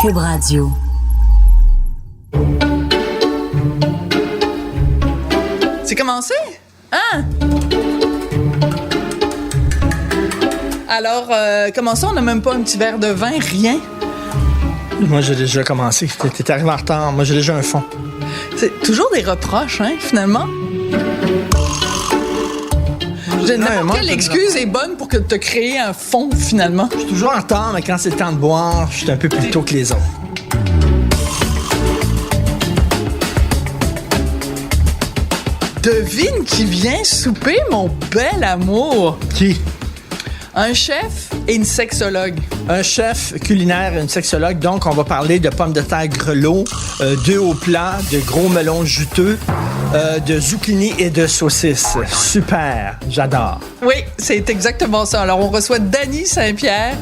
Cube Radio. C'est commencé? Hein? Alors, comment ça, on n'a même pas un petit verre de vin? Rien? Moi, j'ai déjà commencé. T'es arrivé en retard. Moi, j'ai déjà un fond. C'est toujours des reproches, hein, finalement? N'importe quelle excuse est bonne pour que te créer un fond, finalement. Je suis toujours en retard, mais quand c'est le temps de boire, je suis un peu plus tôt que les autres. Devine qui vient souper, mon bel amour. Qui? Un chef et une sexologue. Un chef culinaire et une sexologue. Donc, on va parler de pommes de terre grelots, d'œufs au plat, de gros melons juteux, de zucchini et de saucisses. Super, j'adore. Oui, c'est exactement ça. Alors, on reçoit Dany Saint-Pierre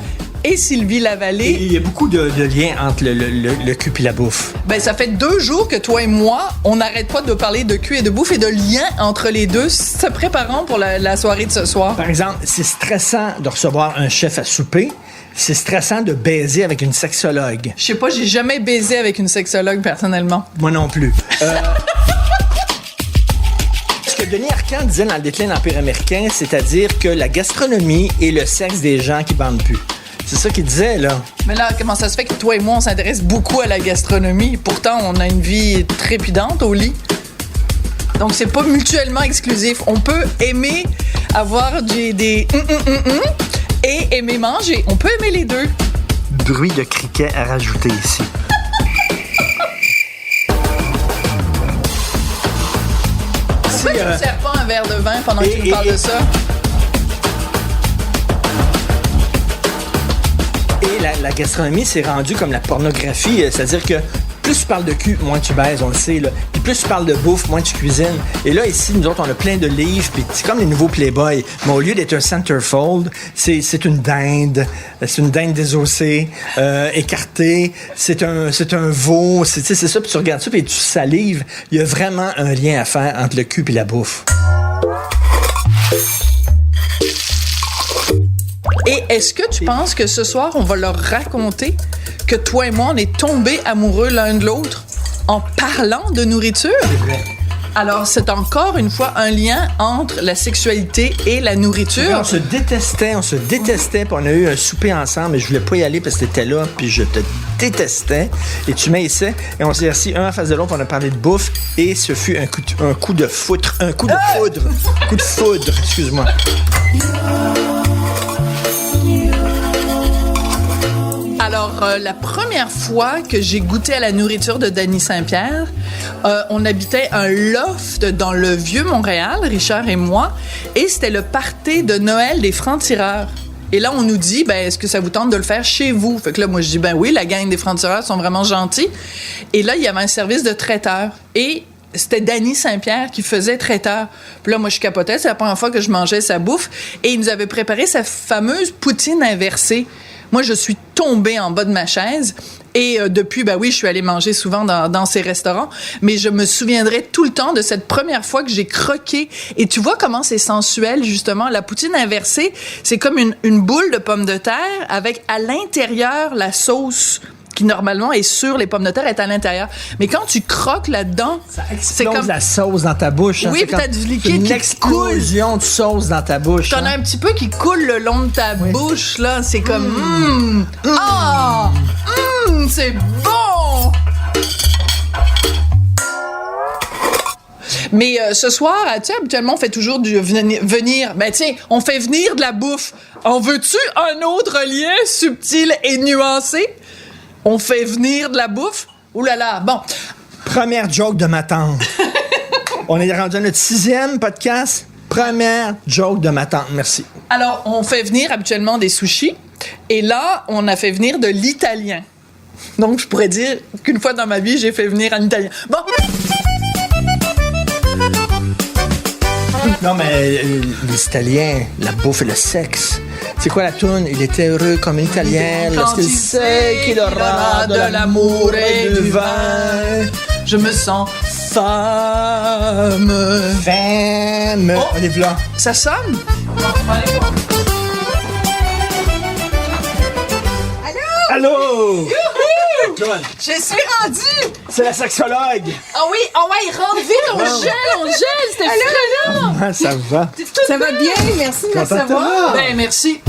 et Sylvie Lavallée. Et il y a beaucoup de liens entre le cul et la bouffe. Ben, ça fait 2 jours que toi et moi, on n'arrête pas de parler de cul et de bouffe et de liens entre les deux, se préparant pour la soirée de ce soir. Par exemple, c'est stressant de recevoir un chef à souper. C'est stressant de baiser avec une sexologue. Je sais pas, j'ai jamais baisé avec une sexologue, personnellement. Moi non plus. Ce que Denis Arcand disait dans le déclin de l'Empire américain, c'est-à-dire que la gastronomie est le sexe des gens qui bandent plus. C'est ça qu'il disait, là. Mais là, comment ça se fait que toi et moi, on s'intéresse beaucoup à la gastronomie? Pourtant, on a une vie trépidante au lit. Donc, c'est pas mutuellement exclusif. On peut aimer avoir des et aimer manger. On peut aimer les deux. Bruit de criquet à rajouter ici. Pourquoi tu ne sers pas un verre de vin pendant que tu nous parles de ça? Et la gastronomie, c'est rendu comme la pornographie. C'est-à-dire que plus tu parles de cul, moins tu baises, on le sait, là. Puis plus tu parles de bouffe, moins tu cuisines. Et là, ici, nous autres, on a plein de livres, puis c'est comme les nouveaux Playboy. Mais au lieu d'être un centerfold, c'est une dinde. C'est une dinde désossée, écartée. C'est un veau. C'est ça, puis tu regardes ça, puis tu salives. Il y a vraiment un lien à faire entre le cul et la bouffe. Et est-ce que tu penses que ce soir, on va leur raconter que toi et moi, on est tombés amoureux l'un de l'autre en parlant de nourriture? C'est vrai. Alors, c'est encore une fois un lien entre la sexualité et la nourriture. On se détestait, puis on a eu un souper ensemble, mais je voulais pas y aller parce que t'étais là, puis je te détestais, et tu m'haïssais, et on s'est assis un en face de l'autre, on a parlé de bouffe, et ce fut un coup de foudre, excuse-moi. Alors, la première fois que j'ai goûté à la nourriture de Dany Saint-Pierre, on habitait un loft dans le Vieux-Montréal, Richard et moi, et c'était le party de Noël des francs-tireurs. Et là, on nous dit, ben, est-ce que ça vous tente de le faire chez vous? Fait que là, moi, je dis, ben oui, la gang des francs-tireurs sont vraiment gentils. Et là, il y avait un service de traiteur. Et c'était Dany Saint-Pierre qui faisait traiteur. Puis là, moi, je capotais. C'est la première fois que je mangeais sa bouffe. Et il nous avait préparé sa fameuse poutine inversée. Moi, je suis tombée en bas de ma chaise. Et depuis, ben oui, je suis allée manger souvent dans ces restaurants. Mais je me souviendrai tout le temps de cette première fois que j'ai croqué. Et tu vois comment c'est sensuel, justement. La poutine inversée, c'est comme une boule de pommes de terre avec à l'intérieur la sauce qui normalement est sur les pommes de terre est à l'intérieur. Mais quand tu croques là-dedans, c'est comme la sauce dans ta bouche. Oui, puis t'as du liquide qui coule. Une explosion de sauce dans ta bouche. T'en as un petit peu qui coule le long de ta bouche, là. C'est comme... c'est bon! Mais ce soir, tu sais, habituellement, on fait toujours du venir. Ben tiens, on fait venir de la bouffe. En veux-tu un autre lien subtil et nuancé? On fait venir de la bouffe? Ouh là là, bon. Première joke de ma tante. On est rendu à notre 6e podcast. Première joke de ma tante. Merci. Alors, on fait venir habituellement des sushis. Et là, on a fait venir de l'italien. Donc, je pourrais dire qu'une fois dans ma vie, j'ai fait venir un italien. Bon. Non, mais les Italiens, la bouffe et le sexe. C'est quoi la toune? Il était heureux comme un Italien lorsqu'il sait qu'il aura de l'amour et du vin. Je me sens femme. Femme. Oh, on est là. Ça sonne? Allô? Allô? Je suis rendue! C'est la sexologue! Ah oui, oh ouais, rentre vite, on gèle, c'était frais là! Comment ça va? Ça va bien, merci de me recevoir. Ben merci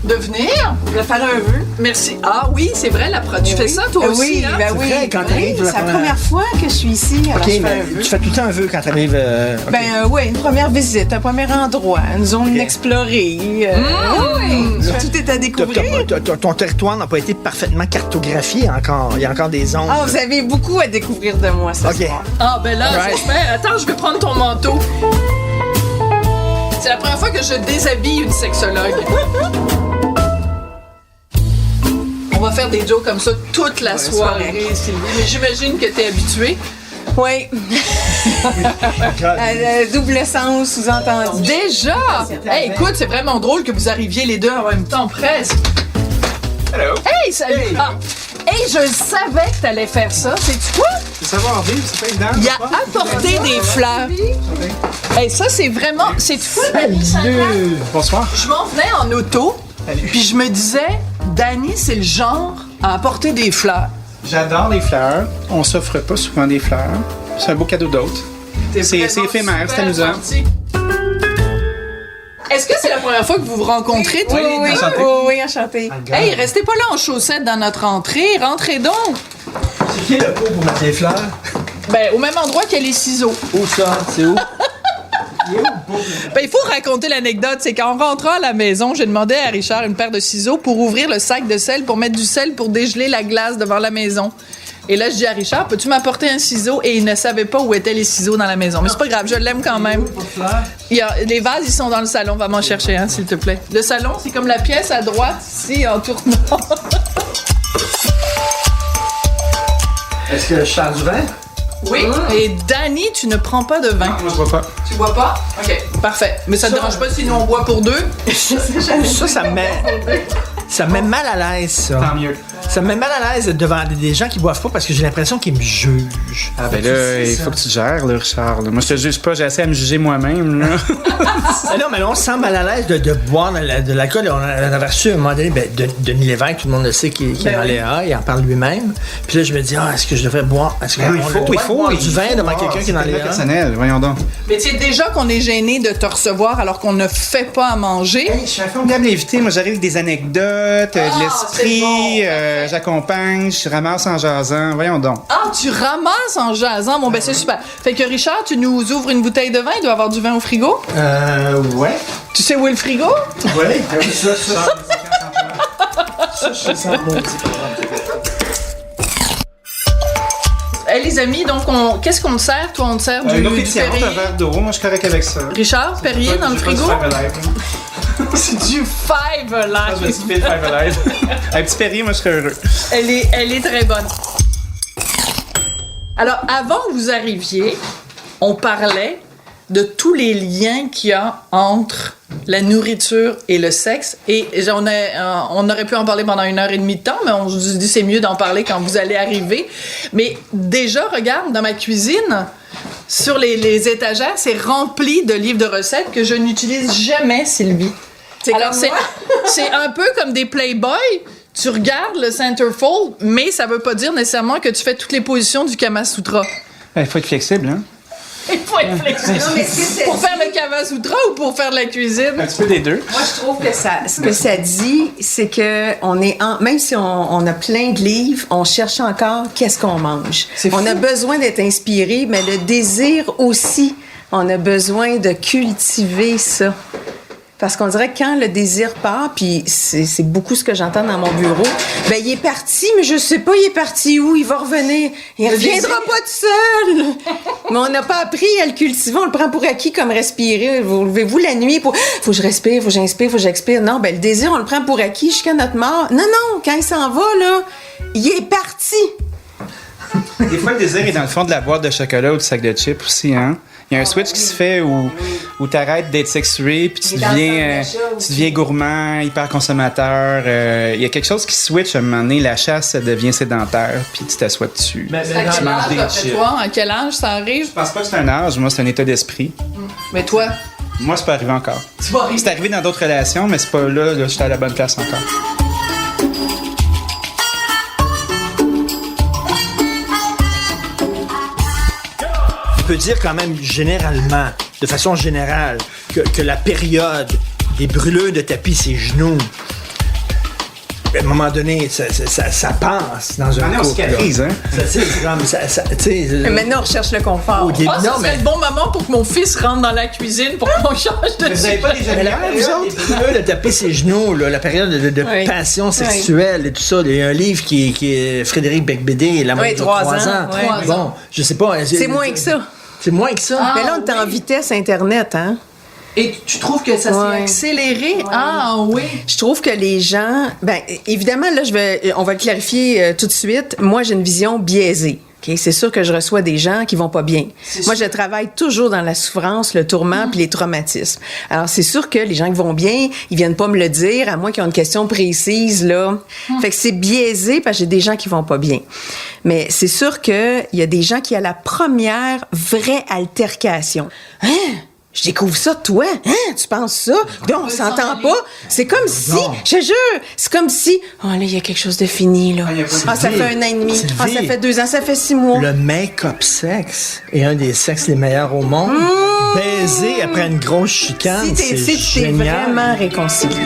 de venir. Je vais faire un vœu. Merci. Ah oui, c'est vrai, tu fais ça toi aussi, Oui, hein? ben C'est oui. vrai, quand t'arrives Oui, c'est la première fois que je suis ici, alors OK, je fais mais un vœu. tu fais tout le temps un vœu quand t'arrives. OK. Ben oui, une première visite, un premier endroit, une zone inexplorée. Oui, tout est à découvrir. Ton territoire n'a pas été parfaitement cartographié encore. Il y a encore des zones. Ah, vous avez beaucoup à découvrir de moi ce OK. soir. Ah ben là, Right. j'espère. Attends, je vais prendre ton manteau. C'est la première fois que je déshabille une sexologue. On va faire des jokes comme ça toute la soirée, Sylvie. Mais j'imagine que t'es habituée. Oui. Double sens sous-entendu. Déjà! Hey, écoute, c'est vraiment drôle que vous arriviez les deux en même temps, presque. Hello. Hey, salut! Ah. Hey, je savais que t'allais faire ça. C'est quoi? Le savoir-vivre, c'est pas évident. Il a apporté des fleurs. Hey, ça, c'est vraiment... C'est quoi, Dani Saint-Pierre? Bonsoir. Je m'en venais en auto, puis je me disais, Dani, c'est le genre à apporter des fleurs. J'adore les fleurs. On s'offre pas souvent des fleurs. C'est un beau cadeau d'autre. C'est vraiment éphémère, c'est super amusant. gentil. Est-ce que c'est la première fois que vous vous rencontrez, toi? Oui, enchanté. oui, enchanté. Hey, restez pas là en chaussettes dans notre entrée. Rentrez donc. C'est qui le pot pour mettre les fleurs? Ben, au même endroit qu'il y a les ciseaux. Où ça? C'est où? Ben, il faut raconter l'anecdote. C'est qu'en rentrant à la maison, j'ai demandé à Richard une paire de ciseaux pour ouvrir le sac de sel, pour mettre du sel, pour dégeler la glace devant la maison. Et là, je dis à Richard, peux-tu m'apporter un ciseau? Et il ne savait pas où étaient les ciseaux dans la maison. Mais c'est pas grave, je l'aime quand même. Les vases, ils sont dans le salon. Va m'en chercher un, s'il te plaît. Le salon, c'est comme la pièce à droite, ici, en tournant. Est-ce que je charge du vin? Oui. Et Dani, tu ne prends pas de vin. Moi, je vois pas. Tu bois pas? OK, parfait. Mais ça te dérange pas si nous, on boit pour deux? Ça me met mal à l'aise, ça. Tant mieux. Ça me met mal à l'aise devant des gens qui boivent pas parce que j'ai l'impression qu'ils me jugent. Ah ben là, il faut que tu te gères, là, Richard. là. Moi, je te juge pas, j'ai assez à me juger moi-même, là. Ah non, mais là, on se sent mal à l'aise de boire de l'alcool. On avait reçu à un moment donné, Denis Lévesque, tout le monde le sait, qui est dans les A, il en parle lui-même. Puis là, je me dis, est-ce que je devrais boire? Est-ce qu'on doit boire du vin devant quelqu'un qui est dans les A? personnel, voyons donc. Mais tu sais, déjà qu'on est gêné de te recevoir alors qu'on ne fait pas à manger. Hey, je suis un formidable invité. Moi, j'arrive avec des anecdotes, de l'esprit, c'est bon. j'accompagne, je ramasse en jasant. Voyons donc. Ah, tu ramasses en jasant. Bon, ben c'est super. Fait que Richard, tu nous ouvres une bouteille de vin. Il doit y avoir du vin au frigo. Ouais. Tu sais où est le frigo? Ouais. Ça, je sens bon. Hey, les amis, donc, qu'est-ce qu'on te sert? Toi, on te sert Une eau du pétillante, Perrier. un verre d'eau. Moi, je suis correct avec ça. Richard, Perrier dans le frigo? C'est du Five Je me Alive. suis fait Five Alive. Un petit Perrier, moi, je serais heureux. Elle est très bonne. Alors, avant que vous arriviez, on parlait de tous les liens qu'il y a entre la nourriture et le sexe. Et on aurait pu en parler pendant 1h30 de temps, mais on se dit c'est mieux d'en parler quand vous allez arriver. Mais déjà, regarde, dans ma cuisine, sur les étagères, c'est rempli de livres de recettes que je n'utilise jamais, Sylvie. Alors, c'est un peu comme des Playboy. Tu regardes le centerfold, mais ça veut pas dire nécessairement que tu fais toutes les positions du Kama Sutra. Il faut être flexible, hein? Il faut être flexible. Pour faire le Kama Sutra ou pour faire de la cuisine? Un petit peu des deux. Moi, je trouve que ce que ça dit, c'est que même si on a plein de livres, on cherche encore qu'est-ce qu'on mange. On a besoin d'être inspiré, mais le désir aussi, on a besoin de cultiver ça. Parce qu'on dirait que quand le désir part, puis c'est beaucoup ce que j'entends dans mon bureau, ben il est parti, mais je sais pas il est parti où, il va revenir. Il reviendra pas tout seul. Mais on n'a pas appris à le cultiver, on le prend pour acquis comme respirer. Vous levez-vous la nuit pour faut que je respire, faut que j'inspire, faut que j'expire. Non, ben le désir, on le prend pour acquis jusqu'à notre mort. Non, quand il s'en va, là, il est parti. Des fois, le désir est dans le fond de la boîte de chocolat ou du sac de chips aussi, hein? Il y a un switch qui se fait où tu arrêtes d'être sexué puis tu deviens gourmand, hyper consommateur. Il y a quelque chose qui switch à un moment donné. La chasse, ça devient sédentaire puis tu t'assois dessus. Mais À quel âge, d'après toi? À quel âge ça arrive? Je pense pas que c'est un âge, moi, c'est un état d'esprit. Mais toi, Moi, c'est pas arrivé encore. tu vas arriver. C'est arrivé dans d'autres relations, mais c'est pas là, j'étais à la bonne place encore. peut dire quand même généralement, de façon générale, que la période des brûleurs de tapis, ses genoux, à un moment donné, ça passe dans un On couple. cicatrise, hein? Maintenant, on recherche le confort. Au début, Ah, ça serait le bon moment pour que mon fils rentre dans la cuisine pour qu'on change de Vous avez pas déjà Mais la vu, période des brûleurs de taper ses genoux, là, la période de Oui. passion sexuelle et tout ça, il y a un livre qui est Frédéric Becbédé, L'amour Oui, de 3 3 ans. ans. Ouais. 3 ans. Bon, je sais pas. C'est moins que ça. C'est moins que ça? Mais là, on est en vitesse Internet, hein? Et tu trouves que ça s'est Ouais. accéléré? Ah oui. Je trouve que les gens, ben évidemment là, on va le clarifier tout de suite. Moi, j'ai une vision biaisée. Okay? C'est sûr que je reçois des gens qui vont pas bien. Moi, je travaille toujours dans la souffrance, le tourment puis les traumatismes. Alors, c'est sûr que les gens qui vont bien, ils viennent pas me le dire, à moins qu'ils aient une question précise là. Fait que c'est biaisé parce que j'ai des gens qui vont pas bien. Mais c'est sûr que il y a des gens qui à la première vraie altercation. Hein? Je découvre ça, toi. Hein? Tu penses ça? Non, on s'entend pas. C'est comme si, je te jure, c'est comme si, oh là, il y a quelque chose de fini, là. Ah, ça fait 1 an et demi. Sylvie. Ah, ça fait 2 ans, ça fait 6 mois. Le make-up sexe est un des sexes les meilleurs au monde. Baiser après une grosse chicane, c'est Si tu t'es génial. vraiment réconcilié.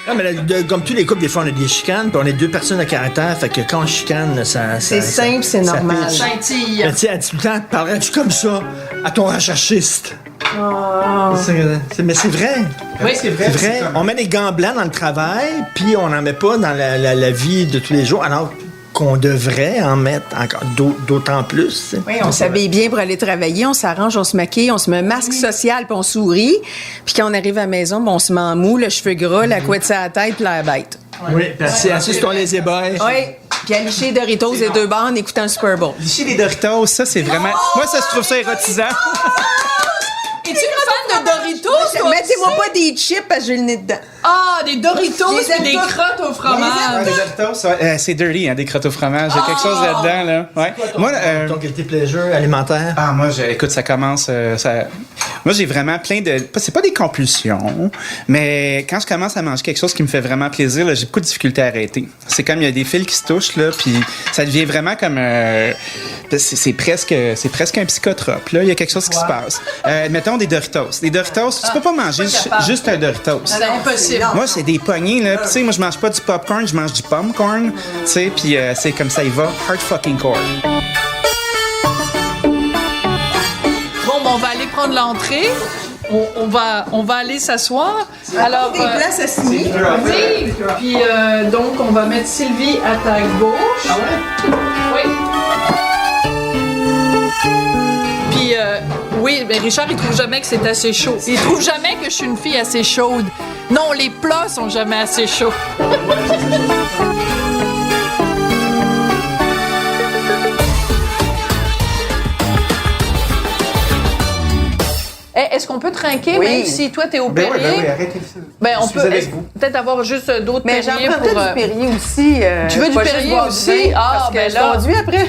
Ah, mais comme tous les couples, des fois, on a des chicanes, puis on est 2 personnes de caractère, fait que quand on chicane, ça C'est simple, c'est ça normal. pitch. Scintille. Mais tu sais, elle dit tout le temps, parlerais-tu comme ça à ton recherchiste? Mais c'est vrai. Oui, c'est vrai. C'est vrai. On met des gants blancs dans le travail, puis on n'en met pas dans la vie de tous les jours, alors qu'on devrait en mettre encore d'autant plus. Tu sais. Oui, on s'habille bien pour aller travailler, on s'arrange, on se maquille, on se met un masque social, puis on sourit. Puis quand on arrive à la maison, ben, on se met en mou, le cheveu gras, la couette sur la tête, puis l'air bête. Oui, puis assis sur les ébats. Oui, puis à licher Doritos et 2 bandes, écoutant le Super Bowl. Licher des Doritos, ça, c'est vraiment... Moi, ça, je trouve ça érotisant. Es-tu une fan de Doritos? toi Mettez-moi aussi? pas des chips parce que j'ai le nez dedans. Ah, des Doritos Je les aime et des toutes. crottes au Ah, fromage. des Doritos, ouais. C'est dirty, hein, des crottes au fromage. Il y a quelque chose là-dedans, là. Ouais. Moi, Ton guilty pleasure alimentaire. Ah, moi, écoute, ça commence. Moi, j'ai vraiment plein de. C'est pas des compulsions, mais quand je commence à manger quelque chose qui me fait vraiment plaisir, là, j'ai beaucoup de difficultés à arrêter. C'est comme il y a des fils qui se touchent, là, puis ça devient vraiment comme. C'est presque un psychotrope, là. Il y a quelque chose qui se passe. Mettons des Doritos. Des Doritos, tu peux pas manger juste un Doritos. C'est impossible. Moi, c'est des poignées, là. Puis, tu sais, moi, je mange pas du popcorn, je mange du popcorn. Tu sais, puis c'est comme ça, il va hard fucking core. Bon, ben, on va aller prendre l'entrée. On va aller s'asseoir. Alors, Des places assises. oui. Puis donc, on va mettre Sylvie à ta gauche. Ah ouais? Oui. Puis, oui, mais Richard, il trouve jamais que c'est assez chaud. Il trouve jamais que je suis une fille assez chaude. Non, les plats sont jamais assez chauds. Est-ce qu'on peut trinquer, Oui. même si toi, t'es au Ben Perrier? oui, arrêtez ça. Ben, on Je suis peut avec vous. peut-être avoir juste d'autres Mais j'en Perrier prendrais pour... du Perrier aussi. Tu veux du pas juste Perrier boire du aussi? vin, Ah, parce que ben je là. conduis après.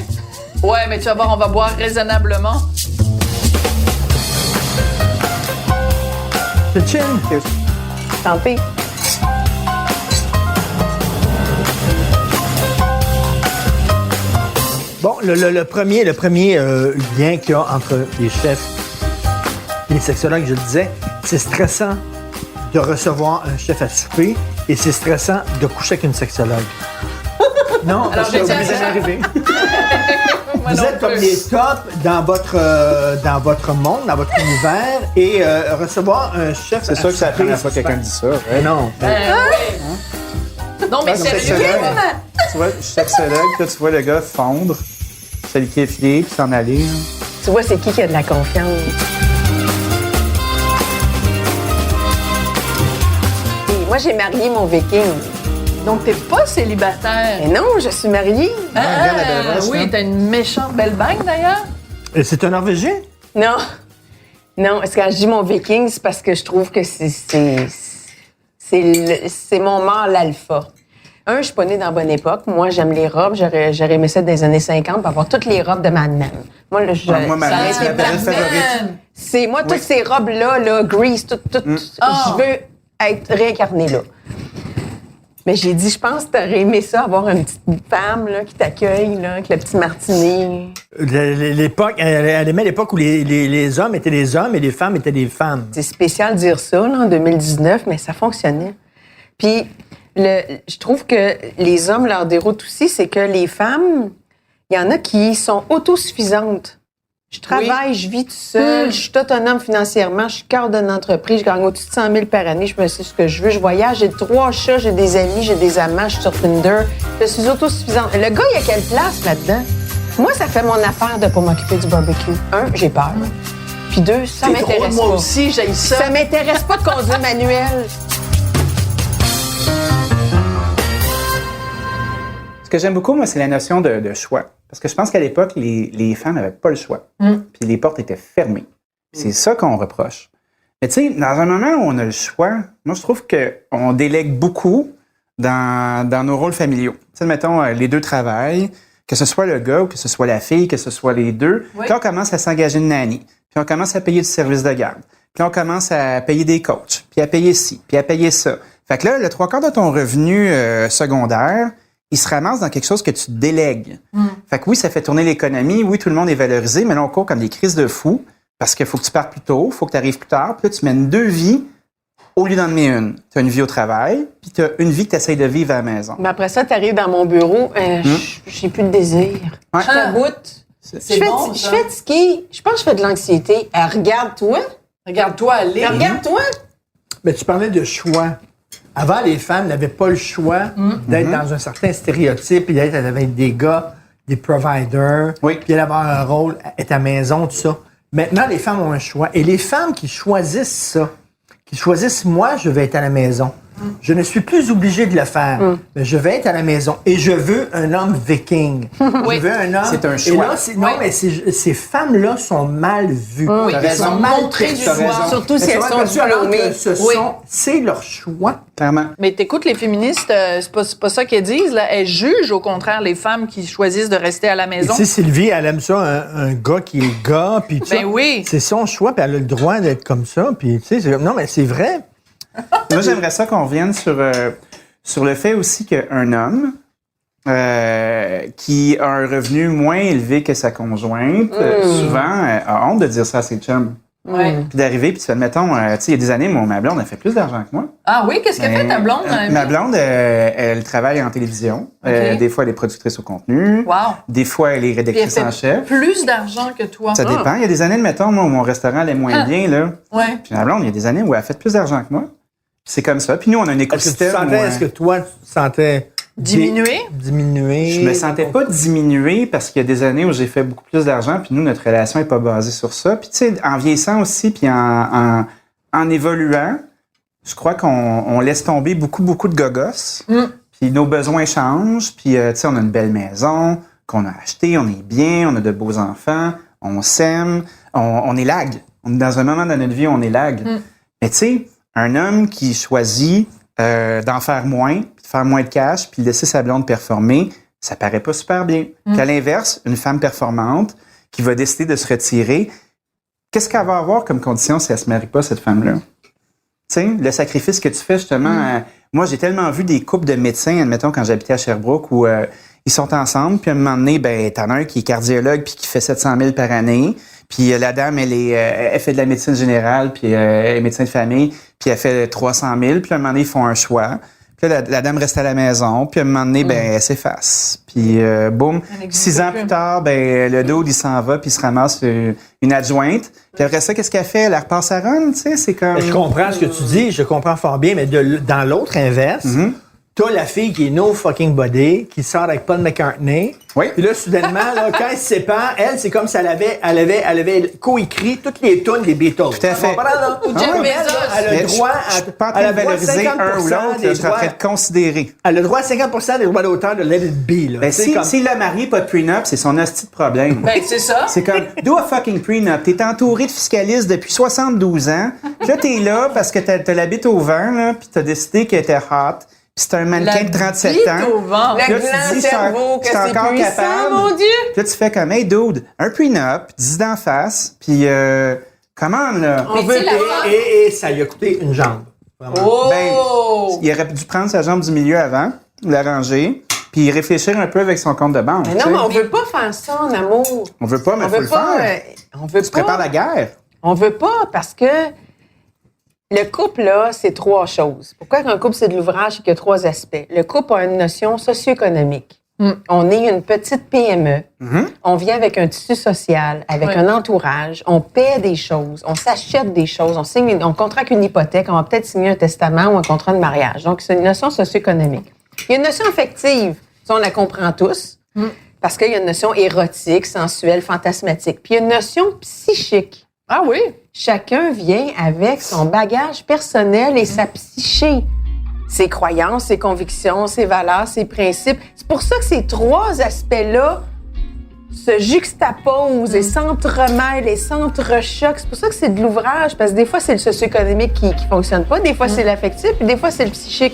Ouais, mais tu vas voir, on va boire raisonnablement. C'est chill. Tant pis. Bon, le premier lien qu'il y a entre les chefs et les sexologues, je le disais, c'est stressant de recevoir un chef à souper et c'est stressant de coucher avec une sexologue. Non, parce que vous j'exagère. m'est jamais arrivé. Moi Vous non êtes comme plus. les tops dans votre monde, dans votre univers, et recevoir un chef C'est sûr que c'est la première fois que quelqu'un dit ça. Ouais. Non. Non, mais Donc, sérieux? sexologue. Tu vois, je suis sexologue, puis là, tu vois le gars fondre, se liquéfier, puis s'en aller. hein. Tu vois, c'est qui a de la confiance? Et moi, j'ai marié mon viking. Donc, t'es pas célibataire. Mais non, je suis mariée. regarde la belle roche, oui, là. t'as une méchante belle bague, d'ailleurs. Et c'est un Norvégien? Non. Non, est-ce que quand je dis mon viking, c'est parce que je trouve que c'est mon mâle alpha. Je suis pas née dans la bonne époque. Moi, j'aime les robes. J'aurais aimé ça des années 50 pour avoir toutes les robes de Mad Men. Moi, là, Moi, ma mère, c'est la période favorite. c'est moi, toutes ces robes-là, Grease, tout, je veux être réincarnée là. Mais j'ai dit, je pense que t'aurais aimé ça, avoir une petite femme là, qui t'accueille, là, avec le petit martini. L'époque, elle aimait l'époque où les hommes étaient des hommes et les femmes étaient des femmes. C'est spécial de dire ça, là, en 2019, mais ça fonctionnait. Puis, je trouve que les hommes, leur déroute aussi, c'est que les femmes, il y en a qui sont autosuffisantes. Je travaille, je vis tout seul, je suis autonome financièrement, je suis cadre d'une entreprise, je gagne au-dessus de 100 000 par année, je me sais ce que je veux, je voyage, j'ai 3 chats, j'ai des amis, j'ai des amants, je suis sur Tinder. Je suis autosuffisante. Le gars, il a quelle place là-dedans? Moi, ça fait mon affaire de pas m'occuper du barbecue. 1, j'ai peur. Puis 2, ça m'intéresse pas. Moi aussi, j'ai ça. Ça m'intéresse pas de conduire manuel. Ce que j'aime beaucoup, moi, c'est la notion de choix. Parce que je pense qu'à l'époque, les femmes n'avaient pas le choix. Puis les portes étaient fermées. C'est ça qu'on reproche. Mais tu sais, dans un moment où on a le choix, moi, je trouve qu'on délègue beaucoup dans nos rôles familiaux. Tu sais, mettons, les deux travaillent, que ce soit le gars ou que ce soit la fille, que ce soit les deux. Oui. Puis on commence à s'engager une nanny. Puis on commence à payer du service de garde. Puis on commence à payer des coachs. Puis à payer ci, puis à payer ça. Fait que là, le 3/4 de ton revenu secondaire, il se ramasse dans quelque chose que tu délègues. Fait que oui, ça fait tourner l'économie. Oui, tout le monde est valorisé, mais là, on court comme des crises de fous parce qu'il faut que tu partes plus tôt, il faut que tu arrives plus tard. Puis là, tu mènes 2 vies au lieu d'en mener une. Tu as une vie au travail, puis tu as une vie que tu essaies de vivre à la maison. Mais après ça, tu arrives dans mon bureau, j'ai plus de désir. Ouais. Je t'aboute. Je fais de ski. Je pense que je fais de l'anxiété. Regarde-toi. Regarde-toi aller. Regarde-toi. Mais tu parlais de choix. Avant, les femmes n'avaient pas le choix d'être dans un certain stéréotype, puis d'être avec des gars, des providers, puis d'avoir un rôle, être à la maison, tout ça. Maintenant, les femmes ont un choix. Et les femmes qui choisissent ça, qui choisissent, moi, je vais être à la maison. Je ne suis plus obligé de le faire. Mais je vais être à la maison. Et je veux un homme viking. Je veux un homme... C'est un choix. Et là, mais ces femmes-là sont mal vues. Elles sont montrées du doigt. Surtout si elles sont diplômées. C'est leur choix. Clairement. Mais t'écoutes les féministes, c'est pas ça qu'elles disent, là. Elles jugent, au contraire, les femmes qui choisissent de rester à la maison. Tu sais, Sylvie, elle aime ça, un gars qui est gars, puis tout ça. Oui. C'est son choix, puis elle a le droit d'être comme ça, puis tu sais, non, mais c'est vrai. Moi, j'aimerais ça qu'on revienne sur le fait aussi qu'un homme qui a un revenu moins élevé que sa conjointe, souvent a honte de dire ça à ses chums. Puis d'arriver, puis tu fais, mettons, tu sais, il y a des années, ma blonde a fait plus d'argent que moi. Ah oui? Qu'est-ce qu'elle fait, ta blonde? Ma blonde, elle travaille en télévision. Des fois, elle est productrice au contenu. Wow. Des fois, elle est rédactrice en chef. Plus d'argent que toi. Ça dépend. Il y a des années, mettons, moi, où mon restaurant allait moins bien, là. Ouais. Puis ma blonde, il y a des années où elle a fait plus d'argent que moi. C'est comme ça. Puis nous, on a un écosystème. Est-ce que toi, tu te sentais... Diminué? Diminué. Je me sentais pas diminué parce qu'il y a des années où j'ai fait beaucoup plus d'argent, puis nous, notre relation est pas basée sur ça. Puis tu sais, en vieillissant aussi, puis en évoluant, je crois qu'on laisse tomber beaucoup de gogos. Puis nos besoins changent, puis tu sais, on a une belle maison qu'on a achetée, on est bien, on a de beaux enfants, on s'aime, on est lag. On est dans un moment de notre vie où on est lag. Mais tu sais, un homme qui choisit d'en faire moins, puis de faire moins de cash, puis de laisser sa blonde performer, ça paraît pas super bien. Qu'à l'inverse, une femme performante qui va décider de se retirer, qu'est-ce qu'elle va avoir comme condition si elle se marie pas, cette femme-là? Tu sais, le sacrifice que tu fais, justement... moi, j'ai tellement vu des couples de médecins, admettons, quand j'habitais à Sherbrooke, où ils sont ensemble, puis à un moment donné, ben, t'en as un qui est cardiologue, puis qui fait 700 000 par année. Puis la dame, elle fait de la médecine générale, puis elle est médecin de famille, puis elle fait 300 000. Puis à un moment donné, ils font un choix. Puis là, la dame reste à la maison. Puis à un moment donné, ben, elle s'efface. Puis boum, 6 ans plus tard, ben, le dude, il s'en va, puis il se ramasse une adjointe. Puis après ça, qu'est-ce qu'elle fait? Elle repasse à run, tu sais, c'est comme... Je comprends ce que tu dis, je comprends fort bien, mais dans l'autre inverse... T'as la fille qui est no fucking body, qui sort avec Paul McCartney. Oui. Puis là, soudainement, là, quand elle se sépare, elle, c'est comme si elle avait coécrit toutes les tunes des Beatles. Tout à fait. Ou Jeff Bezos. Elle a le droit je suis pas en train de valoriser un ou l'autre, je suis en train de considérer. Elle a le droit à 50% des droits d'auteur de Let It Be. Là. Ben, s'il l'a marié, pas de prenup, c'est son hostie de problème. Ben, c'est ça. C'est comme, do a fucking prenup. T'es entouré de fiscalistes depuis 72 ans. Puis là, t'es là parce que t'as la bite au vent, là, puis t'as décidé qu'elle était hot. Puis c'est un mannequin de 37 ans. Au vent. Puis là, tu dis, cerveau, que c'est encore puissant, capable. mon Dieu! Puis là, tu fais comme, hey, dude, un prenup, dis d'en face, puis comment, là? Mais tu sais, Et ça lui a coûté une jambe. Oh! Ben, il aurait dû prendre sa jambe du milieu avant, l'arranger, puis réfléchir un peu avec son compte de banque. Mais non, mais on veut pas faire ça en amour. On veut pas, mais il faut le faire. On veut Tu prépares la guerre. On veut pas parce que le couple, là, c'est 3 choses. Pourquoi qu'un couple, c'est de l'ouvrage? C'est qu'il y a 3 aspects. Le couple a une notion socio-économique. On est une petite PME. On vient avec un tissu social, avec un entourage. On paie des choses. On s'achète des choses. On contracte une hypothèque. On va peut-être signer un testament ou un contrat de mariage. Donc, c'est une notion socio-économique. Il y a une notion affective. Ça, on la comprend tous. Parce qu'il y a une notion érotique, sensuelle, fantasmatique. Puis il y a une notion psychique. Ah oui? Chacun vient avec son bagage personnel et sa psyché. Ses croyances, ses convictions, ses valeurs, ses principes. C'est pour ça que ces 3 aspects-là se juxtaposent et s'entremêlent et s'entrechoquent. C'est pour ça que c'est de l'ouvrage, parce que des fois, c'est le socio-économique qui fonctionne pas, des fois, c'est l'affectif, puis des fois, c'est le psychique.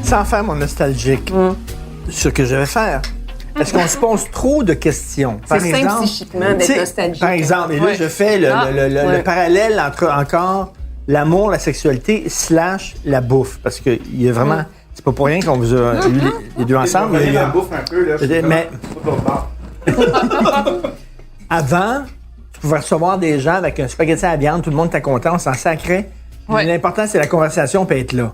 Sans faire mon nostalgique, ce que je vais faire. Est-ce qu'on se pose trop de questions? C'est simple psychiquement d'être nostalgique. Par exemple, et là, je fais le parallèle entre encore l'amour, la sexualité / la bouffe. Parce qu'il y a vraiment... C'est pas pour rien qu'on vous a eu les deux ensemble. Il y a la bouffe un peu, là. Mais avant, tu pouvais recevoir des gens avec un spaghetti à la viande, tout le monde était content, on s'en sacrait. L'important, c'est la conversation peut être là.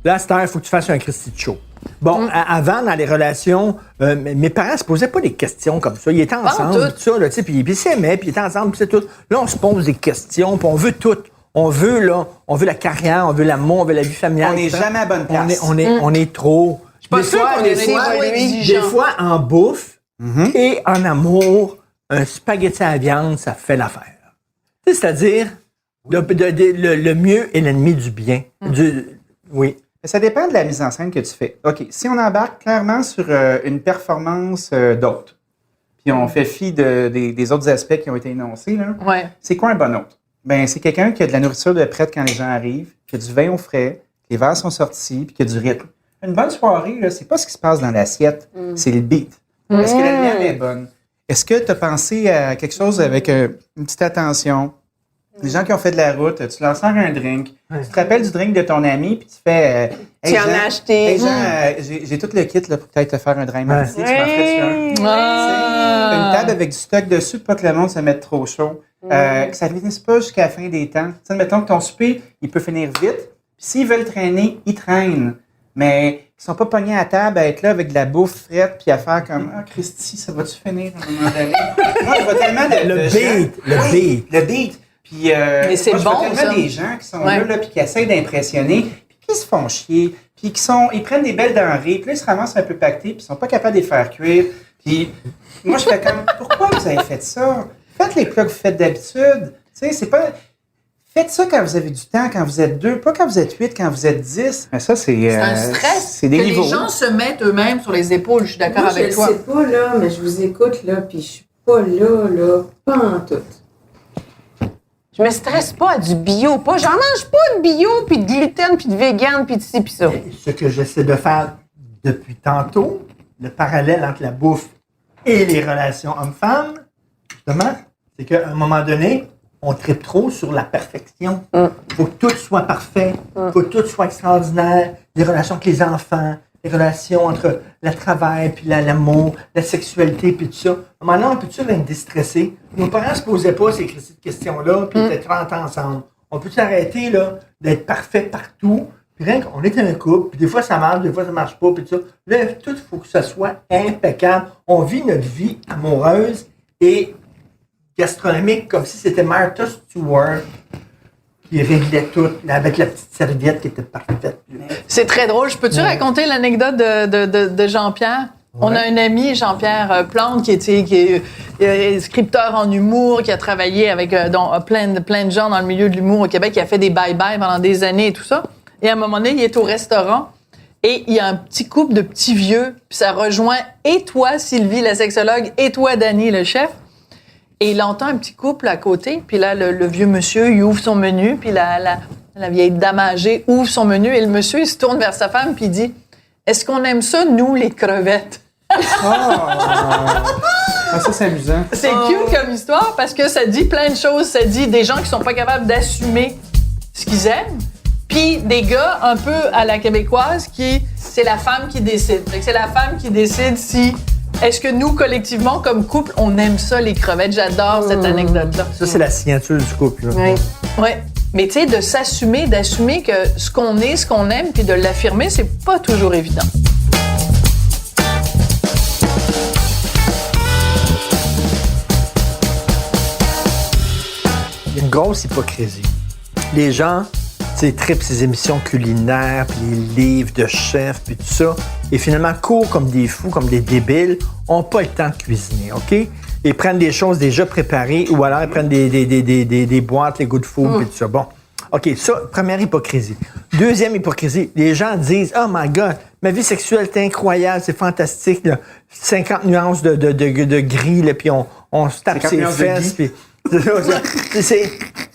Là, à cette heure, il faut que tu fasses un Christy de show. Bon, avant, dans les relations, mes parents se posaient pas des questions comme ça. Ils étaient ensemble, tout ça, là, tu sais, puis ils s'aimaient, puis ils étaient ensemble, puis c'est tout. Là, on se pose des questions, puis on veut tout. On veut la carrière, on veut l'amour, on veut la vie familiale. On n'est jamais à bonne place. On est trop. Je suis pas sûre qu'on est Des fois, en bouffe et en amour, un spaghetti à la viande, ça fait l'affaire. Tu sais, c'est-à-dire, le mieux est l'ennemi du bien. Oui. Ça dépend de la mise en scène que tu fais. OK, si on embarque clairement sur une performance d'autre, puis on fait fi des autres aspects qui ont été énoncés, là, c'est quoi un bon hôte? Ben, c'est quelqu'un qui a de la nourriture de prête quand les gens arrivent, qui a du vin au frais, les verres sont sortis, puis qui a du rythme. Une bonne soirée, là, c'est pas ce qui se passe dans l'assiette, c'est le beat. Est-ce que la lumière est bonne? Est-ce que tu as pensé à quelque chose avec une petite attention? Les gens qui ont fait de la route, tu leur sers un drink. Tu te rappelles du drink de ton ami, puis tu fais... tu en as acheté. Hey, Jean, j'ai tout le kit là, pour peut-être te faire un dry martini. Tu m'en ferais-tu un? Une table avec du stock dessus, pas que le monde se mette trop chaud. Que ça ne finisse pas jusqu'à la fin des temps. Tu sais, mettons que ton souper, il peut finir vite. Puis s'ils veulent traîner, ils traînent. Mais ils sont pas pognés à table à être là avec de la bouffe frette puis à faire comme « Ah, Christy, ça va-tu finir à un moment donné? » Moi, je vois tellement le beat. Puis, mais c'est moi, je vois bon, tellement ça. des gens qui sont là puis qui essayent d'impressionner, puis qui se font chier, puis ils prennent des belles denrées, puis là, ils se ramassent un peu pactés, puis ils sont pas capables de les faire cuire. Puis moi, je fais comme, pourquoi vous avez fait ça? Faites les plats que vous faites d'habitude. Tu sais, c'est pas... Faites ça quand vous avez du temps, quand vous êtes 2, pas quand vous êtes 8, quand vous êtes 10. Mais ça, c'est un stress c'est des que niveaux. les gens se mettent eux-mêmes sur les épaules. Je suis d'accord Moi, avec toi. Je sais pas, là, mais je vous écoute, là, puis je suis pas là, pas en tout. Je me stresse pas à du bio, pas. J'en mange pas de bio, puis de gluten, puis de vegan, puis de ci, puis ça. Ce que j'essaie de faire depuis tantôt, le parallèle entre la bouffe et les relations hommes-femmes, justement, c'est qu'à un moment donné, on tripe trop sur la perfection. Faut que tout soit parfait, faut que tout soit extraordinaire. Les relations avec les enfants, les relations entre le travail, puis l'amour, la sexualité, puis tout ça. Maintenant, on peut-tu être déstressé? Nos parents se posaient pas ces questions-là, puis ils étaient 30 ans ensemble. On peut-tu arrêter là, d'être parfait partout? Puis rien qu'on est un couple, puis des fois ça marche, des fois ça marche pas, puis tout ça. Là, tout, il faut que ça soit impeccable. On vit notre vie amoureuse et gastronomique comme si c'était Martha Stewart qui réglait tout, avec la petite serviette qui était parfaite. C'est très drôle. Je peux-tu raconter l'anecdote de Jean-Pierre? Ouais. On a un ami, Jean-Pierre Plante, qui est scripteur en humour, qui a travaillé avec plein de gens dans le milieu de l'humour au Québec, qui a fait des bye-bye pendant des années et tout ça. Et à un moment donné, il est au restaurant et il y a un petit couple de petits vieux, puis ça rejoint et toi, Sylvie, la sexologue, et toi, Dany, le chef. Et il entend un petit couple à côté, puis là, le vieux monsieur, il ouvre son menu, puis la vieille dame âgée ouvre son menu, et le monsieur, il se tourne vers sa femme, puis il dit « Est-ce qu'on aime ça, nous, les crevettes? » Ah, ça, c'est amusant. C'est cute comme histoire parce que ça dit plein de choses. Ça dit des gens qui sont pas capables d'assumer ce qu'ils aiment, puis des gars un peu à la québécoise c'est la femme qui décide. Fait que c'est la femme qui décide si est-ce que nous collectivement comme couple on aime ça les crevettes. J'adore cette anecdote-là. Ça, c'est la signature du couple. Là. Oui. Ouais. Mais tu sais, d'assumer que ce qu'on est, ce qu'on aime, puis de l'affirmer, c'est pas toujours évident. Il y a une grosse hypocrisie. Les gens, trippent ces émissions culinaires, puis les livres de chefs, puis tout ça, et finalement courent comme des fous, comme des débiles, ont pas le temps de cuisiner, OK? Ils prennent des choses déjà préparées, ou alors ils prennent des boîtes, les good food, puis tout ça. Bon, OK, ça, première hypocrisie. Deuxième hypocrisie, les gens disent « Oh my God, ma vie sexuelle est incroyable, c'est fantastique, là. 50 nuances de gris, là, puis on se tape ses fesses, puis... »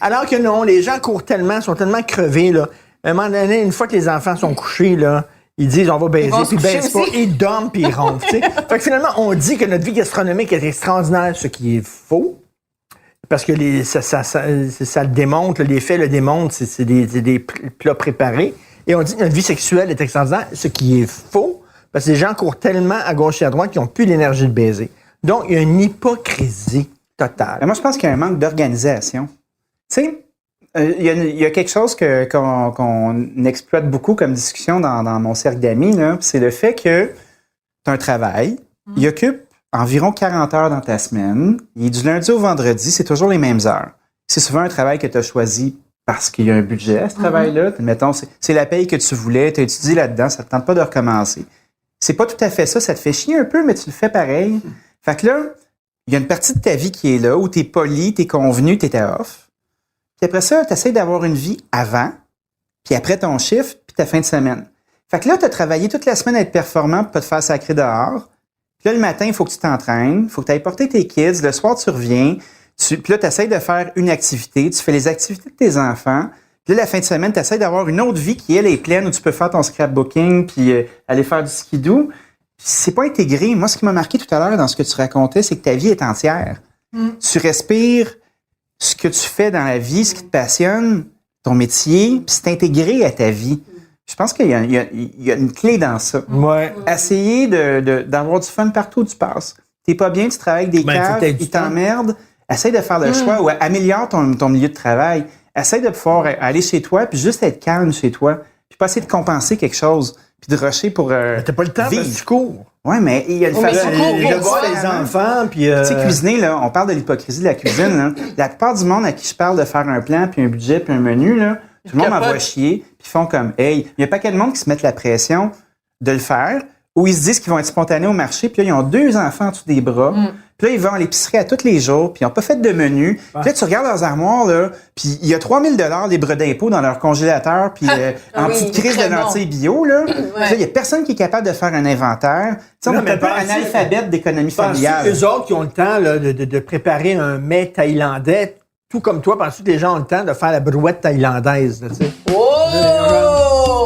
Alors que non, les gens courent tellement, sont tellement crevés, là. À un moment donné, une fois que les enfants sont couchés, là, ils disent on va baiser, puis ils baisent pas, ils dorment, puis ils ronflent. Fait que finalement, on dit que notre vie gastronomique est extraordinaire, ce qui est faux. Parce que ça le démontre, les faits le démontrent, c'est des plats préparés. Et on dit que notre vie sexuelle est extraordinaire, ce qui est faux. Parce que les gens courent tellement à gauche et à droite qu'ils n'ont plus l'énergie de baiser. Donc, il y a une hypocrisie totale. Mais moi, je pense qu'il y a un manque d'organisation. Tu sais, il y a quelque chose qu'on exploite beaucoup comme discussion dans mon cercle d'amis, là, c'est le fait que tu as un travail, il occupe environ 40 heures dans ta semaine, il est du lundi au vendredi, c'est toujours les mêmes heures. C'est souvent un travail que tu as choisi parce qu'il y a un budget à ce travail-là. Mettons, c'est la paye que tu voulais, tu as étudié là-dedans, ça ne te tente pas de recommencer. C'est pas tout à fait ça, ça te fait chier un peu, mais tu le fais pareil. Fait que là, il y a une partie de ta vie qui est là, où tu es poli, tu es convenu, tu es off. Puis après ça, tu essaies d'avoir une vie avant, puis après ton chiffre, puis ta fin de semaine. Fait que là, tu as travaillé toute la semaine à être performant pour pas te faire sacrer dehors. Puis là, le matin, il faut que tu t'entraînes, il faut que tu ailles porter tes kids. Le soir, tu reviens. Puis là, tu essaies de faire une activité. Tu fais les activités de tes enfants. Puis là, la fin de semaine, tu essaies d'avoir une autre vie qui, elle, est pleine, où tu peux faire ton scrapbooking, puis aller faire du skidoo. C'est pas intégré. Moi, ce qui m'a marqué tout à l'heure dans ce que tu racontais, c'est que ta vie est entière. Tu respires ce que tu fais dans la vie, ce qui te passionne, ton métier, puis c'est intégré à ta vie. Je pense qu'il y a une clé dans ça. Ouais. Essayer d'avoir du fun partout où tu passes. T'es pas bien, tu travailles avec des caves, ils t'emmerdent. Essaye de faire le choix ou améliore ton milieu de travail. Essaye de pouvoir aller chez toi puis juste être calme chez toi. Puis pas essayer de compenser quelque chose puis de rusher pour t'as pas le temps vivre. parce que tu cours. Ouais, mais il y a le fait de voir les enfants puis tu sais, cuisiner, là, on parle de l'hypocrisie de la cuisine. Là. La plupart du monde à qui je parle de faire un plan puis un budget puis un menu, là, tout le monde m'envoie chier puis font comme hey, il y a pas quel monde qui se mettent la pression de le faire ou ils se disent qu'ils vont être spontanés au marché puis là ils ont 2 enfants en dessous des bras. Puis là, ils vont à l'épicerie à tous les jours, puis ils n'ont pas fait de menu. Puis là, tu regardes leurs armoires, là, puis il y a 3000 $ libre d'impôts dans leur congélateur, puis en petite crise de lentilles bio, là. Puis là, il n'y a personne qui est capable de faire un inventaire. Tu sais, on est un peu analphabète d'économie familiale. Eux autres qui ont le temps là, de préparer un mets thaïlandais, tout comme toi, penses-tu que les gens ont le temps de faire la brouette thaïlandaise, là, tu sais?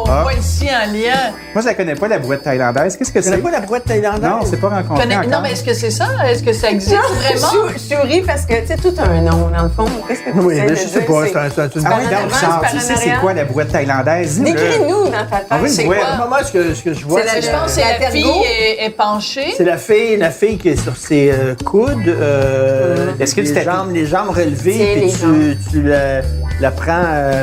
Moi, ici, un lien. Moi, je la connais pas, la brouette thaïlandaise. Qu'est-ce que c'est? Tu connais pas la brouette thaïlandaise? Non, c'est pas rencontré encore. Non, mais est-ce que c'est ça? Est-ce que ça existe vraiment? Je souris parce que, tu sais, tout a un nom, dans le fond. Qu'est-ce que tu Oui, essaies mais de je sais dire? pas. C'est- C'est une Ah oui, donc, Par en Charles, avant, tu sais par en c'est arrière. quoi la brouette thaïlandaise? Décris-nous dans ta On veut tête. une C'est brouette. quoi? Moi, ce que je vois, C'est Je pense que c'est la fille est penchée. c'est la fille qui est sur ses coudes, Est-ce que les jambes relevées, Tiens, puis les tu la prends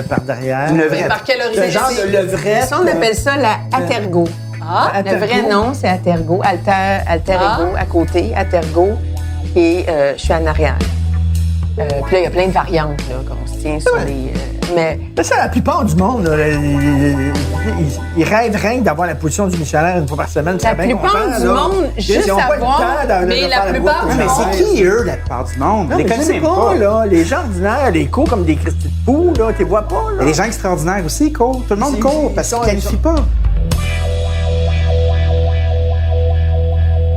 par derrière. Une Mais levrette. par quelle Le origine? genre de levrette. Ça, on appelle ça la Atergo. Ah, Le vrai nom, c'est Atergo. Alter ego à côté, Atergo. Et je suis en arrière. Puis là, il y a plein de variantes là, qu'on se tient sur les... mais Mais ça, la plupart du monde, là, ils rêvent rien que d'avoir la position du Michelin une fois par semaine. la plupart du monde, juste ils ont pas le avoir... temps de mais faire la plupart brouette du Mais monde- c'est qui, eux, la plupart du monde? Non, Les mais je connais sais même pas, pas. là. Les gens ordinaires, les cours comme des Christy de Pou, là, tu les vois pas, Il y là. a des gens extraordinaires aussi, courent. Tout le monde Si, court si, parce ils qu'ils sont- ne qualifient pas.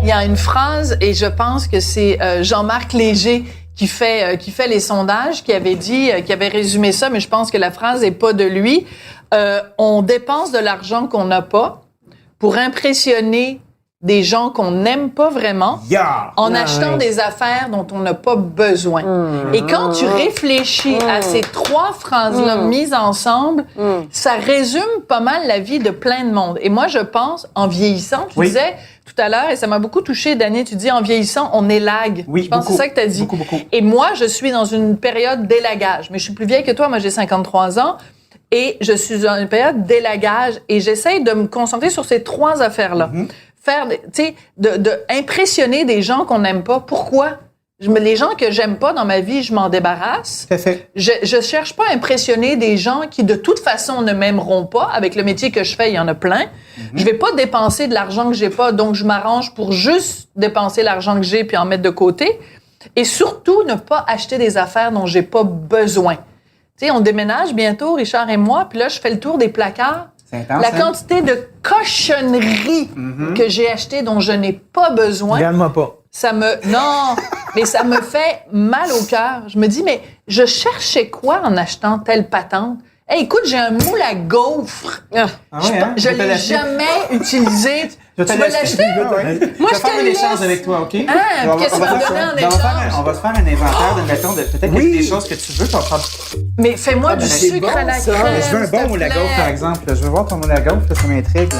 Il y a une phrase, et je pense que c'est Jean-Marc Léger qui fait les sondages, qui avait résumé ça, mais je pense que la phrase est pas de lui. On dépense de l'argent qu'on n'a pas pour impressionner des gens qu'on n'aime pas vraiment en achetant des affaires dont on n'a pas besoin. Et quand tu réfléchis à ces 3 phrases-là mises ensemble, ça résume pas mal la vie de plein de monde. Et moi, je pense, en vieillissant, tu disais tout à l'heure, et ça m'a beaucoup touché, Dany, tu dis en vieillissant, on élague. Oui, je pense que c'est ça que tu as dit. Beaucoup. Et moi, je suis dans une période d'élagage. Mais je suis plus vieille que toi, moi j'ai 53 ans. Et je suis dans une période d'élagage et j'essaye de me concentrer sur ces 3 affaires-là. Faire, tu sais, de impressionner des gens qu'on n'aime pas. Pourquoi? Les gens que j'aime pas dans ma vie, je m'en débarrasse. Tout à fait. Je cherche pas à impressionner des gens qui, de toute façon, ne m'aimeront pas. Avec le métier que je fais, il y en a plein. Je vais pas dépenser de l'argent que j'ai pas, donc je m'arrange pour juste dépenser l'argent que j'ai puis en mettre de côté. Et surtout, ne pas acheter des affaires dont j'ai pas besoin. Tu sais, on déménage bientôt, Richard et moi, puis là, je fais le tour des placards. C'est intense, La quantité de cochonneries que j'ai achetées dont je n'ai pas besoin. Regarde-moi pas. Non, mais ça me fait mal au cœur. Je me dis, mais je cherchais quoi en achetant telle patente? Hey, écoute, j'ai un moule à gaufres. Je l'ai jamais utilisé. Tu veux l'acheter? Moi, je vais faire un échange avec toi, OK? Qu'est-ce que tu vas me donner en échange? On va se faire un inventaire de, mettons, peut-être qu'il y a des choses que tu veux. Mais fais-moi du sucre à la crème. Je veux un bon moule à gaufres, par exemple. Je veux voir ton moule à gaufres, ça m'intrigue.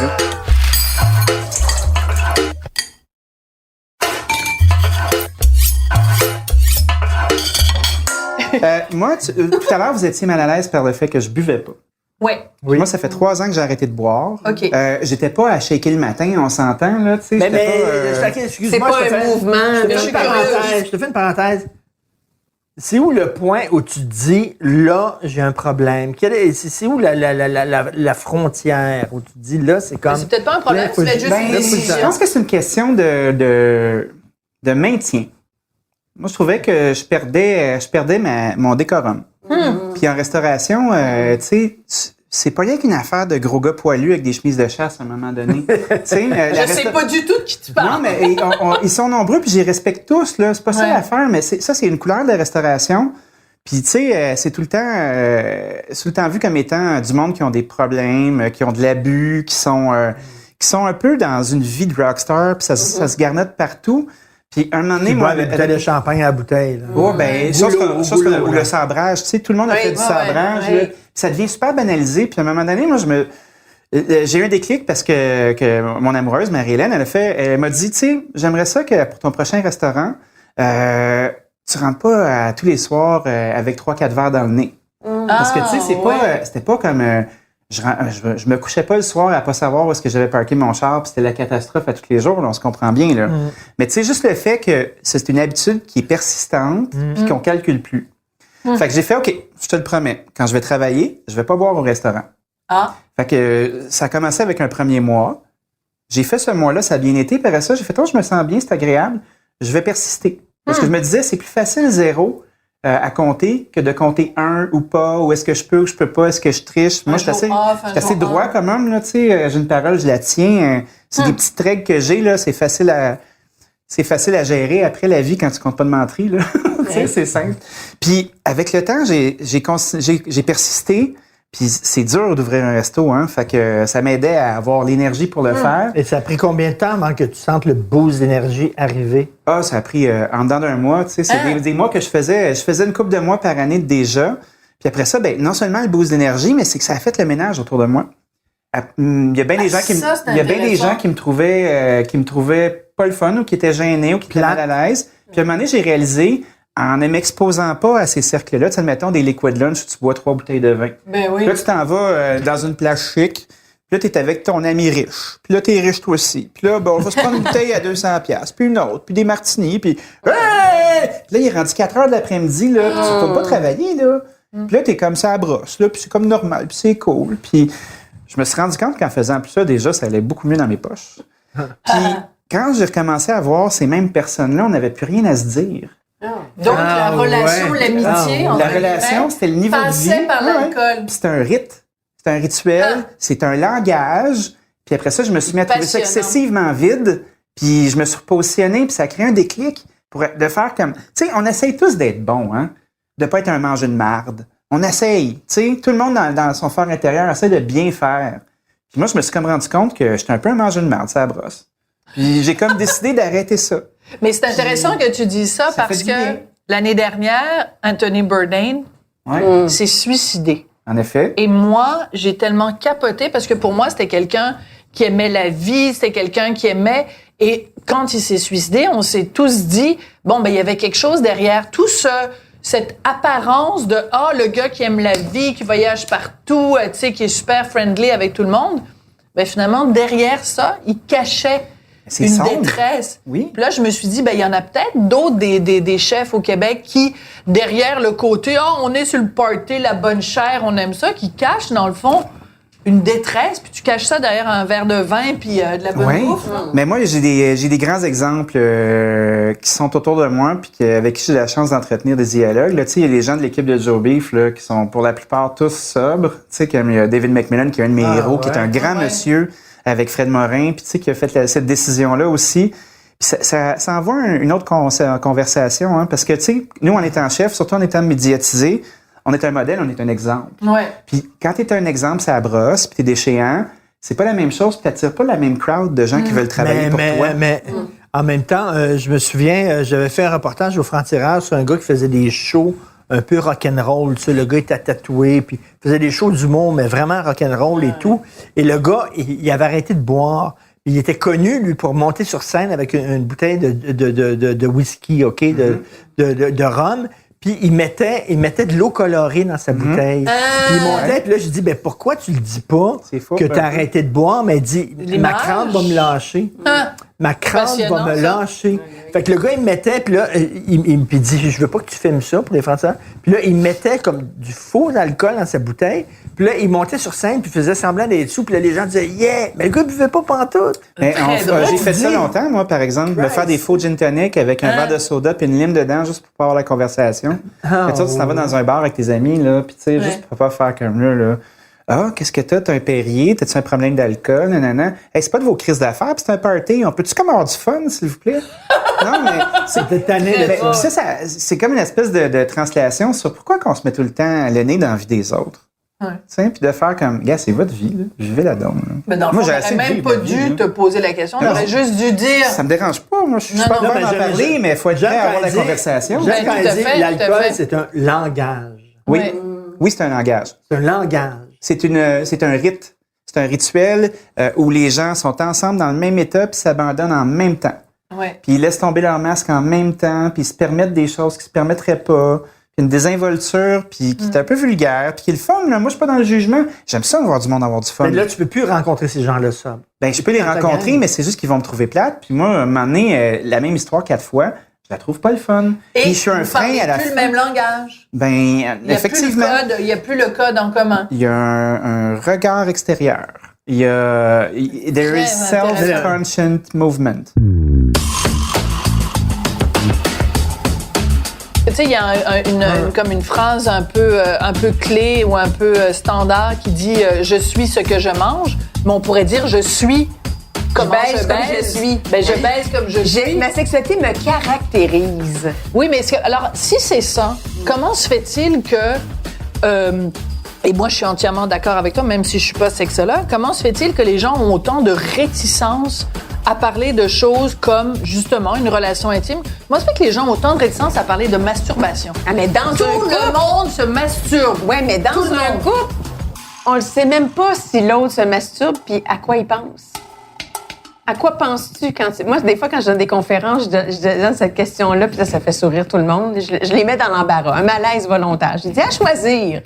Moi, tout à l'heure, vous étiez mal à l'aise par le fait que je buvais pas. Oui. Moi, ça fait 3 ans que j'ai arrêté de boire. OK. J'étais pas à shaker le matin, on s'entend, là, tu sais. C'est pas un mouvement. Je te fais une parenthèse. C'est où le point où tu te dis, là, j'ai un problème? C'est où la frontière où tu te dis, là, c'est comme... C'est peut-être pas un problème, c'est juste une décision. Je pense que c'est une question de maintien. Moi, je trouvais que je perdais mon décorum. Puis en restauration, tu sais, c'est pas rien qu'une affaire de gros gars poilus avec des chemises de chasse à un moment donné. Je sais pas du tout de qui tu parles. Non, mais ils sont nombreux, puis j'y respecte tous, là. C'est pas ça l'affaire, mais ça, c'est une couleur de la restauration. Puis, tu sais, c'est tout le temps vu comme étant du monde qui ont des problèmes, qui ont de l'abus, qui sont un peu dans une vie de rockstar, puis ça se garnotte partout. Puis un moment donné, moi, une bouteille de champagne à la bouteille. Là. Oh, ben, ou le sabrage, tu sais, tout le monde a fait du sabrage. Là, ça devient super banalisé. Puis à un moment donné, moi, j'ai eu un déclic parce que mon amoureuse, Marie-Hélène, elle m'a dit, tu sais, j'aimerais ça que pour ton prochain restaurant, tu rentres pas tous les soirs avec 3-4 verres dans le nez. Parce que, tu sais, c'était pas comme... Je me couchais pas le soir à pas savoir où est-ce que j'avais parké mon char, puis c'était la catastrophe à tous les jours, là, on se comprend bien, là. Mais tu sais, juste le fait que c'est une habitude qui est persistante, puis qu'on calcule plus. Fait que j'ai fait, OK, je te le promets, quand je vais travailler, je vais pas boire au restaurant. Fait que ça a commencé avec un premier mois. J'ai fait ce mois-là, ça a bien été, puis après ça, j'ai fait, je me sens bien, c'est agréable, je vais persister. Parce que je me disais, c'est plus facile 0 à compter que de compter 1 ou pas, ou est-ce que je peux ou je peux pas, est-ce que je triche. Moi, je suis assez droit quand même, là, tu sais, j'ai une parole, je la tiens. C'est des petites règles que j'ai, là, c'est facile à gérer après la vie quand tu comptes pas de menterie, là. Tu sais, c'est simple. Puis, avec le temps, j'ai persisté. Puis c'est dur d'ouvrir un resto, hein. Fait que ça m'aidait à avoir l'énergie pour le faire. Et ça a pris combien de temps avant que tu sentes le boost d'énergie arriver? Ça a pris en dedans d'un mois, tu sais. C'est des mois que je faisais une couple de mois par année déjà. Puis après ça, non seulement le boost d'énergie, mais c'est que ça a fait le ménage autour de moi. Il y a bien des gens qui me trouvaient pas le fun ou qui étaient gênés ou qui étaient mal à l'aise. Puis à un moment donné, j'ai réalisé, en ne m'exposant pas à ces cercles-là, tu sais, mettons des liquid lunch où tu bois 3 bouteilles de vin. Ben oui. Puis là, tu t'en vas dans une place chic. Puis là, t'es avec ton ami riche. Puis là, t'es riche toi aussi. Puis là, on va se prendre une bouteille à 200$. Puis une autre. Puis des martinis. Puis hey! Là, il est rendu 4 heures de l'après-midi. Là, puis tu peux pas travailler. Là. Puis là, t'es comme ça à brosse. Là, puis c'est comme normal. Puis c'est cool. Puis je me suis rendu compte qu'en faisant plus ça, déjà, ça allait beaucoup mieux dans mes poches. Puis quand j'ai recommencé à voir ces mêmes personnes-là, on n'avait plus rien à se dire. Donc, la relation, l'amitié, la relation, c'était le niveau de vie. Passait par l'alcool. Puis c'est un rite, c'est un rituel, c'est un langage. Puis après ça, je me suis mis à trouver ça excessivement vide. Puis je me suis repositionné, puis ça a créé un déclic de faire comme... Tu sais, on essaye tous d'être bons, hein, de pas être un mangeur de marde. On essaye, tu sais, tout le monde dans son fort intérieur essaie de bien faire. Puis moi, je me suis comme rendu compte que j'étais un peu un mangeur de marde, ça brosse. Puis j'ai comme décidé d'arrêter ça. Mais c'est intéressant que tu dises ça fait parce du que bien. l'année dernière, Anthony Bourdain Ouais, s'est suicidé. en effet. Et moi, j'ai tellement capoté parce que pour moi, c'était quelqu'un qui aimait la vie, c'était quelqu'un qui aimait. Et quand il s'est suicidé, on s'est tous dit, bon, ben, il y avait quelque chose derrière tout cette apparence de, le gars qui aime la vie, qui voyage partout, tu sais, qui est super friendly avec tout le monde. Ben, finalement, derrière ça, il cachait C'est une sombre. détresse. Oui. Puis là, je me suis dit, ben, il y en a peut-être d'autres des chefs au Québec qui, derrière le côté, on est sur le party, la bonne chair, on aime ça, qui cachent, dans le fond, une détresse, puis tu caches ça derrière un verre de vin puis de la bonne Oui, bouffe. mais moi, j'ai des grands exemples qui sont autour de moi puis avec qui j'ai la chance d'entretenir des dialogues. Là, tu sais, il y a les gens de l'équipe de Joe Beef là, qui sont pour la plupart tous sobres. Tu sais, comme il y a David McMillan, qui est un de mes héros, qui est un grand monsieur avec Fred Morin, puis tu sais, qui a fait cette décision-là aussi. Puis ça envoie une autre conversation, hein, parce que, tu sais, nous, en étant chef, surtout en étant médiatisé, on est un modèle, on est un exemple. Ouais. Puis quand t'es un exemple, ça brosse, puis t'es déchéant, c'est pas la même chose, puis t'attires pas la même crowd de gens qui veulent travailler pour toi. Mais en même temps, je me souviens, j'avais fait un reportage au Franc-Tireur sur un gars qui faisait des shows un peu rock'n'roll. Tu sais, le gars était tatoué, puis faisait des shows d'humour, mais vraiment rock'n'roll et tout. Et le gars, il avait arrêté de boire. Il était connu, lui, pour monter sur scène avec une bouteille de whisky, OK, de rhum. Puis il mettait de l'eau colorée dans sa bouteille. Puis il montait, puis là, je dis, ben pourquoi tu le dis pas C'est faux, que ben t'as arrêté de boire? Mais il dit, ma L'image. crampe va me lâcher. Ma crampe va Passionnant, me ça. lâcher. Fait que le gars, il mettait, puis là, il dit, je veux pas que tu filmes ça pour les Français. Puis là, il mettait comme du faux alcool dans sa bouteille. Puis là, il montait sur scène, puis il faisait semblant d'être sous. Puis là, les gens disaient, yeah! Mais le gars, il buvait pas pantoute. Mais Très drôle. j'ai fait ça Dis. longtemps, moi, par exemple, me faire des faux gin tonic avec un verre de soda puis une lime dedans juste pour pas avoir la conversation. Fait que ça, tu t'en vas dans un bar avec tes amis, là, puis tu sais, juste pour pas faire comme là. Ah, qu'est-ce que t'as? T'as un Perrier? T'as-tu un problème d'alcool? Nanana. Hey, c'est pas de vos crises d'affaires, puis c'est un party. On peut-tu comme avoir du fun, s'il vous plaît? Non, mais C'était tanné de ben, ça. ça, c'est comme une espèce de translation sur pourquoi qu'on se met tout le temps le nez dans la vie des autres. Ouais. Tu sais, puis de faire comme, gars, c'est votre vie, là. Vivez la donne. là. Mais dans le Moi, fond, j'ai on assez n'aurait de même vie, pas ma vie, dû là. te poser la question. On Non. aurait juste dû dire... Ça me dérange pas. Moi, je suis Non, pas non, ouvert mais d'en je- parler, je- mais il faut être Jacques prêt à avoir a la dit- conversation. Jacques Ben, a tout à dit, fait, tout à l'alcool, fait. c'est un langage. Oui. Ouais. Oui, c'est un langage. C'est un langage. C'est un rite. C'est un rituel où les gens sont ensemble dans le même état puis s'abandonnent en même temps. Ouais. Puis ils laissent tomber leur masque en même temps, puis ils se permettent des choses qu'ils se permettraient pas. Puis une désinvolture, puis qui est un peu vulgaire, puis qui est le fun. Là. Moi, je suis pas dans le jugement. J'aime ça voir du monde avoir du fun. Mais là, tu peux plus rencontrer ces gens-là, ça. Ben, je peux les Dans ta rencontrer, gang. mais c'est juste qu'ils vont me trouver plate. Puis moi, à un moment donné, la même histoire 4 fois, je la trouve pas le fun. Et Puis je suis un vous frein parlez à la plus fin. le même langage. Ben, Il n'y effectivement. il n'y a plus le code en commun. Il y a un regard extérieur. Il y a there is Très self-conscious movement. Tu sais, il y a comme une phrase un peu clé ou un peu standard qui dit je suis ce que je mange, mais on pourrait dire je suis comment baise comme je suis. Ben, je baise comme je suis. Ma sexualité me caractérise. Oui, mais alors, si c'est ça, comment se fait-il que... et moi, je suis entièrement d'accord avec toi, même si je suis pas sexologue. Comment se fait-il que les gens ont autant de réticence à parler de choses comme, justement, une relation intime? Comment se fait que les gens ont autant de réticence à parler de masturbation? Ah, mais dans Tout un le couple, monde se masturbe. ouais, mais dans Tout le un monde. couple, on le sait même pas si l'autre se masturbe puis à quoi il pense. À quoi penses-tu quand tu... Moi, des fois, quand je donne des conférences, je donne cette question-là, puis là, ça fait sourire tout le monde. Je les mets dans l'embarras, un malaise volontaire. Je dis, à choisir.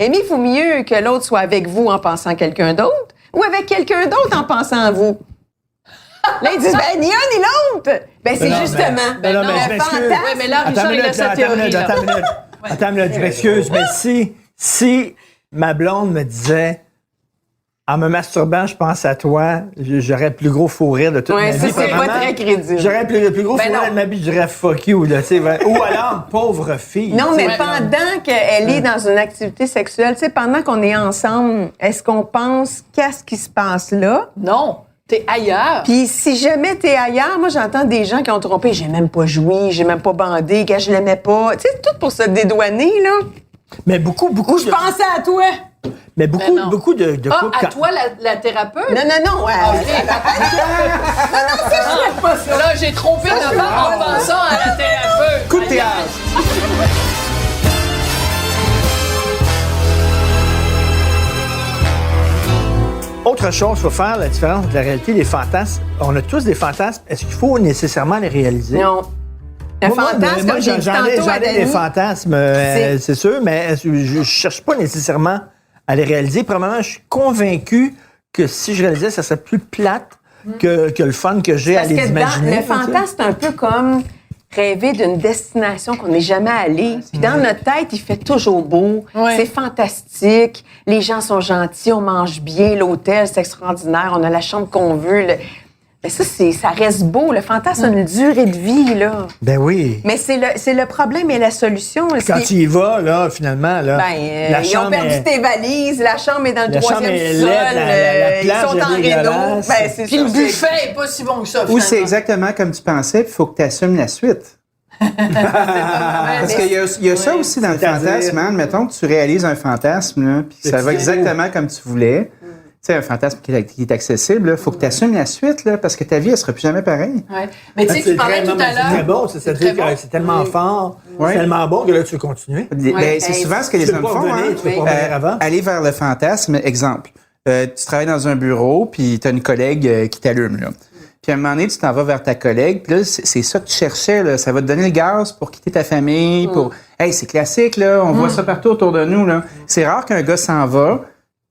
Aimez, il faut mieux que l'autre soit avec vous en pensant à quelqu'un d'autre ou avec quelqu'un d'autre en pensant à vous. Là, ils disent, ben, ni un ni l'autre. Ben, c'est Non, justement mais- non, mais je un m'excuse. fantasme. Oui, mais là, Attends Richard, une il a minute, sa attends une théorie. minute, là. attends une minute. Attends une minute, je m'excuse, mais si ma blonde me disait, en me masturbant, je pense à toi, j'aurais le plus gros fou rire de toute Ouais, ma ça, vie. c'est pas Probablement, très crédible. J'aurais le plus gros Ben fou rire non. de ma vie, je dirais fuck you, là, tu sais. Ou alors, pauvre fille. Non, mais Ouais. pendant qu'elle est dans une activité sexuelle, tu sais, pendant qu'on est ensemble, est-ce qu'on pense qu'est-ce qui se passe là? Non, t'es ailleurs. Puis si jamais t'es ailleurs, moi, j'entends des gens qui ont trompé. J'ai même pas joui, j'ai même pas bandé, que je l'aimais pas. Tu sais, tout pour se dédouaner, là. Mais beaucoup Ou je de... pensais à toi. Mais beaucoup, Ben non. beaucoup de couples... à toi, la thérapeute? Non, non, non. Là, j'ai trompé ma femme en pensant à la thérapeute. Coup de théâtre. Autre chose, il faut faire la différence entre la réalité et les fantasmes. On a tous des fantasmes. Est-ce qu'il faut nécessairement les réaliser? Non. Un fantasme, moi, comme j'ai dit j'en tantôt à ai des Dani, fantasmes, c'est sûr, mais je cherche pas nécessairement à les réaliser. Premièrement, je suis convaincu que si je réalisais, ça serait plus plate que le fun que j'ai à parce les que imaginer. le fantasme, c'est un peu comme rêver d'une destination qu'on n'est jamais allé. Puis dans notre tête, il fait toujours beau. Ouais. C'est fantastique. Les gens sont gentils, on mange bien, l'hôtel, c'est extraordinaire, on a la chambre qu'on veut. Mais ça reste beau. Le fantasme a une durée de vie, là. Ben oui. Mais c'est le problème et la solution. Quand tu y vas, là, finalement, là, la ils ont chambre perdu est- tes valises, la chambre est dans le La chambre troisième est sol, laide, la ils plage sont est en réno. dégueulasse. C'est Puis ça, le c'est- buffet est pas si bon que ça, Ou finalement. c'est exactement comme tu pensais, puis il faut que tu assumes la suite. Parce qu'il y a ça aussi dans le C'est-à-dire- fantasme, hein. Mettons que tu réalises un fantasme, là, puis ça va exactement comme tu voulais. Tu sais, un fantasme qui est accessible, il faut que tu assumes la suite, là, parce que ta vie, elle sera plus jamais pareille. Ouais. Mais tu sais, tu parlais tout à C'est très l'heure. bon, c'est-à-dire très bon. que c'est tellement fort, Ouais. c'est tellement bon que là, tu veux continuer. Ben, c'est souvent ce que les Tu peux hommes pas font. revenir, Hein. tu peux pas revenir avant. Aller vers le fantasme, exemple. Tu travailles dans un bureau, puis tu as une collègue qui t'allume. Là. Puis à un moment donné, tu t'en vas vers ta collègue, puis là, c'est ça que tu cherchais. Là. Ça va te donner le gaz pour quitter ta famille. Pour... Hey, c'est classique, là. On voit ça partout autour de nous. Là. C'est rare qu'un gars s'en va,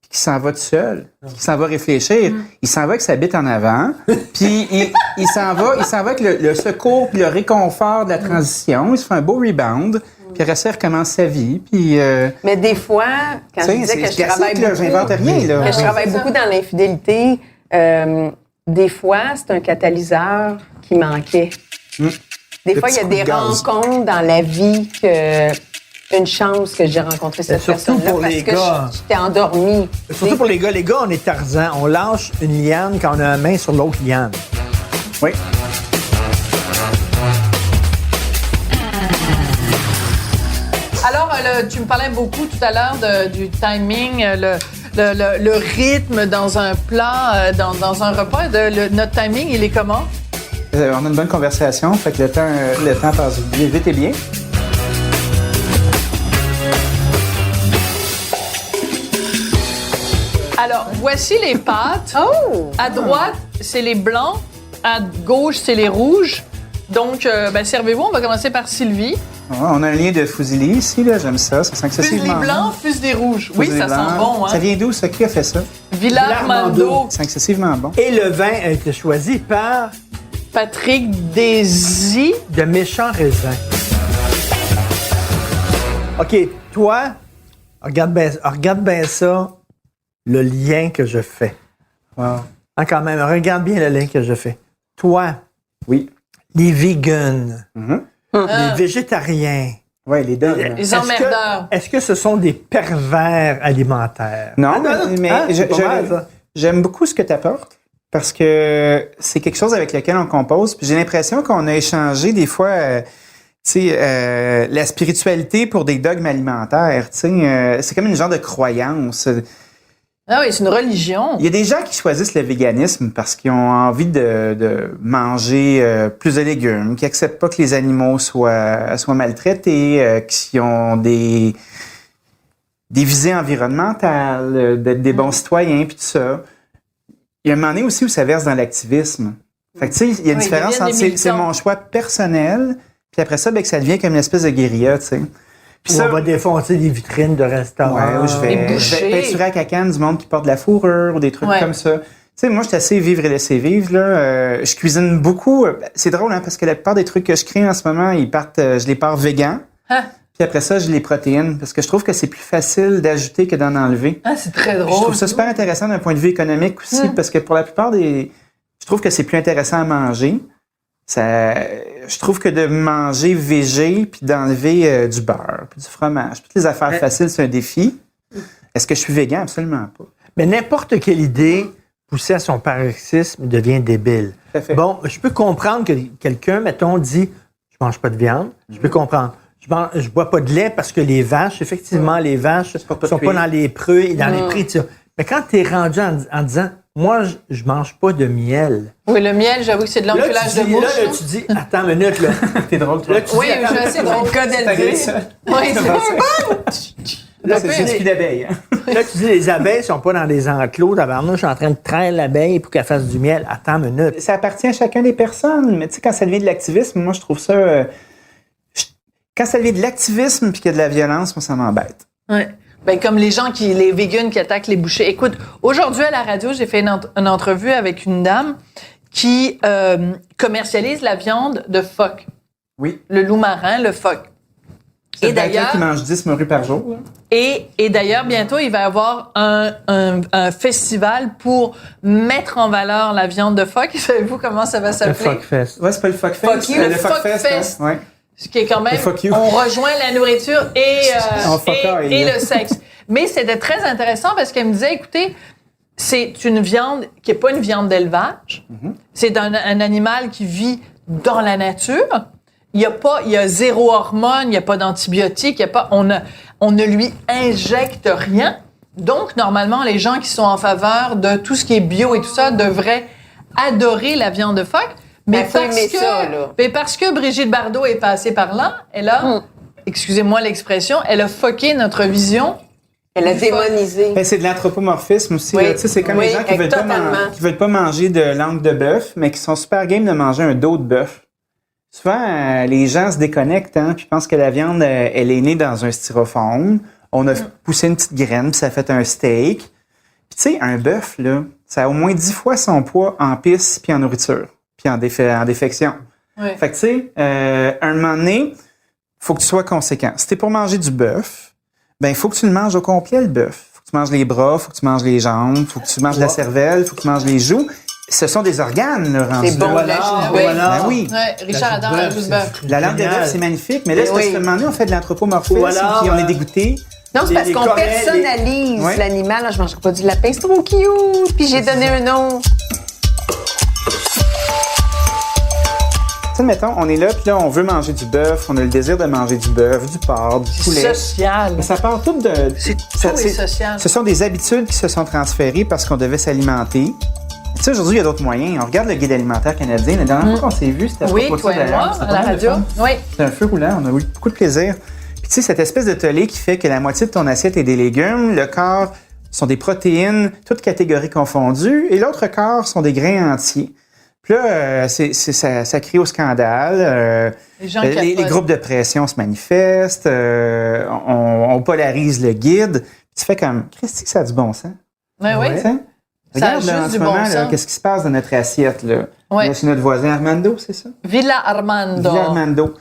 puis qu'il s'en va tout seul, puis qu'il s'en va réfléchir. Il s'en va avec sa bite en avant, puis il s'en va avec le secours puis le réconfort de la transition. Il se fait un beau rebound, puis après ça, il recommence sa vie. Puis, Mais des fois, quand je tu sais, disais c'est que je classique, travaille là, beaucoup, j'invente rien. Là. que je travaille beaucoup dans l'infidélité, des fois, c'est un catalyseur qui manquait. Des Le fois, il y a petit coup des de gaz. rencontres dans la vie une chance que j'ai rencontré cette surtout personne-là pour parce les que gars. j'étais endormie. Surtout pour les gars, on est Tarzan. On lâche une liane quand on a la main sur l'autre liane. Oui. Alors, tu me parlais beaucoup tout à l'heure du timing, le rythme dans un plat, dans un repas. Notre timing, il est comment? On a une bonne conversation, fait que le temps passe vite et bien. Alors, voici les pâtes. Oh! À droite, c'est les blancs. À gauche, c'est les rouges. Donc, servez-vous. On va commencer par Sylvie. Ouais, on a un lien de fusilli ici, là. J'aime ça. Ça sent Plus excessivement les blancs, plus des rouges. Oui, Fusilli ça blanc. sent bon, hein? Ça vient d'où, ça? Qui a fait ça? Villarmando. Ça sent excessivement bon. Et le vin a été choisi par Patrick Désy. de méchants raisins. OK, toi, regarde bien ça, le lien que je fais. Wow. Hein, quand même, regarde bien le lien que je fais. Toi, Oui. les vegans, Mhm. les végétariens, Ouais, les deux. Les emmerdeurs. est-ce que ce sont des pervers alimentaires? Non, Ah, mais hein, je- c'est pas je- mal, ça. j'aime beaucoup ce que tu apportes parce que c'est quelque chose avec lequel on compose. Puis j'ai l'impression qu'on a échangé des fois, la spiritualité pour des dogmes alimentaires. C'est comme une genre de croyance. Ah oui, c'est une religion. Il y a des gens qui choisissent le véganisme parce qu'ils ont envie de manger plus de légumes, qui acceptent pas que les animaux soient maltraités, qui ont des visées environnementales, d'être des bons citoyens, puis tout ça. Il y a un moment donné aussi où ça verse dans l'activisme. Fait que, tu sais, il y a une Oui, différence ils deviennent entre des c'est militants. mon choix personnel, puis après ça, que ça devient comme une espèce de guérilla, tu sais. Puis Ou ça, on va défoncer des vitrines de restaurants. ouais, où je Les vais bouchers. peinturer à cacane du monde qui porte de la fourrure ou des trucs Ouais. comme ça. Tu sais, moi, je suis assez vivre et laisser vivre, là. Je cuisine beaucoup. C'est drôle, hein, parce que la plupart des trucs que je crée en ce moment, je les pars vegan. Ah, Puis après ça, je les protéine. Parce que je trouve que c'est plus facile d'ajouter que d'en enlever. ah, c'est très drôle. Je trouve ça super intéressant d'un point de vue économique aussi, parce que pour la plupart je trouve que c'est plus intéressant à manger. Je trouve que de manger végé puis d'enlever du beurre, puis du fromage, toutes les affaires faciles, c'est un défi. Est-ce que je suis végan? Absolument pas. Mais n'importe quelle idée poussée à son paroxysme devient débile. Tout à fait. Bon, je peux comprendre que quelqu'un, mettons, dit « je mange pas de viande ». Je peux comprendre. je bois pas de lait parce que les vaches, effectivement, les vaches sont pas dans les prés et dans les prés, tu sais. Mais quand t'es rendu en disant, moi, je mange pas de miel. Oui, le miel, j'avoue que c'est de l'enculage de bouche. Là, tu dis, attends une minute, là. T'es drôle, toi. Là, tu Oui, dis, je sais, dans le cas d'élever. Oui, Là, c'est juste d'abeilles. Là, tu dis, les abeilles sont pas dans des enclos. Tabarnouche, je suis en train de traire l'abeille pour qu'elle fasse du miel. Attends une minute. Ça appartient à chacun des personnes. Mais tu sais, quand ça devient de l'activisme, moi, je trouve ça... Quand ça devient de l'activisme puis qu'il y a de la violence, moi, ça m'embête. Oui. Ben, comme les vegans qui attaquent les bouchers. Écoute, aujourd'hui à la radio, j'ai fait une entrevue avec une dame qui commercialise la viande de phoque. Oui. Le loup marin, le phoque. C'est quelqu'un qui mange 10 morues par jour. Là. Et d'ailleurs, bientôt, il va y avoir un festival pour mettre en valeur la viande de phoque. Savez-vous comment ça va s'appeler? Le Phoque Fest. Ouais, c'est pas le Phoque Fest. Le Phoque Fest. Hein? Ouais. Ce qui est quand même, Fuck you. on rejoint la nourriture et le sexe. Mais c'était très intéressant parce qu'elle me disait, écoutez, c'est une viande qui est pas une viande d'élevage. Mm-hmm. C'est un animal qui vit dans la nature. Il y a zéro hormone, il y a pas d'antibiotiques, on ne lui injecte rien. Donc, normalement, les gens qui sont en faveur de tout ce qui est bio et tout ça devraient adorer la viande de phoque. Mais parce que Brigitte Bardot est passée par là, elle a, excusez-moi l'expression, elle a fucké notre vision. Elle a démonisé. Ben, c'est de l'anthropomorphisme aussi. Oui. C'est comme les gens qui veulent pas manger de langue de bœuf, mais qui sont super game de manger un dos de bœuf. Souvent, les gens se déconnectent, puis pensent que la viande, elle est née dans un styrofoam. On a poussé une petite graine, puis ça a fait un steak. Puis tu sais, un bœuf, là, ça a au moins 10 fois son poids en pisse puis en nourriture. Puis en défection. Oui. Fait que, tu sais, un moment donné, faut que tu sois conséquent. Si t'es pour manger du bœuf, ben, il faut que tu le manges au complet, le bœuf. Faut que tu manges les bras, faut que tu manges les jambes, faut que tu manges la cervelle, faut que tu manges les joues. Ce sont des organes, là, rendus. C'est bon, Ben oui. Ouais, Richard adore la joue de bœuf. La langue de bœuf, c'est magnifique. Mais là, c'est parce que un moment donné, on fait de l'anthropomorphisme, puis on est dégoûté. Non, c'est parce qu'on personnalise l'animal. Là, je mangerai pas du lapin, c'est trop cute. Puis j'ai donné un nom. Mettons, on est là, puis là, on veut manger du bœuf, on a le désir de manger du bœuf, du porc, du poulet. C'est social. Mais ça part tout de... C'est social. Ce sont des habitudes qui se sont transférées parce qu'on devait s'alimenter. Tu sais, aujourd'hui, il y a d'autres moyens. On regarde le guide alimentaire canadien. La dernière fois qu'on s'est vu, c'était à propos de ça, d'ailleurs. À la radio. Oui. C'était un feu roulant. On a eu beaucoup de plaisir. Puis tu sais, cette espèce de tollé qui fait que la moitié de ton assiette est des légumes, le quart sont des protéines, toutes catégories confondues, et l'autre quart sont des grains entiers. Puis là, ça crie au scandale. Les groupes de pression se manifestent. On polarise le guide. Puis tu fais comme, Christy, ça a du bon sens. Oui. Regarde, là, en ce moment, qu'est-ce qui se passe dans notre assiette, là? Ouais. Là, c'est notre voisin Armando, c'est ça? Villa Armando.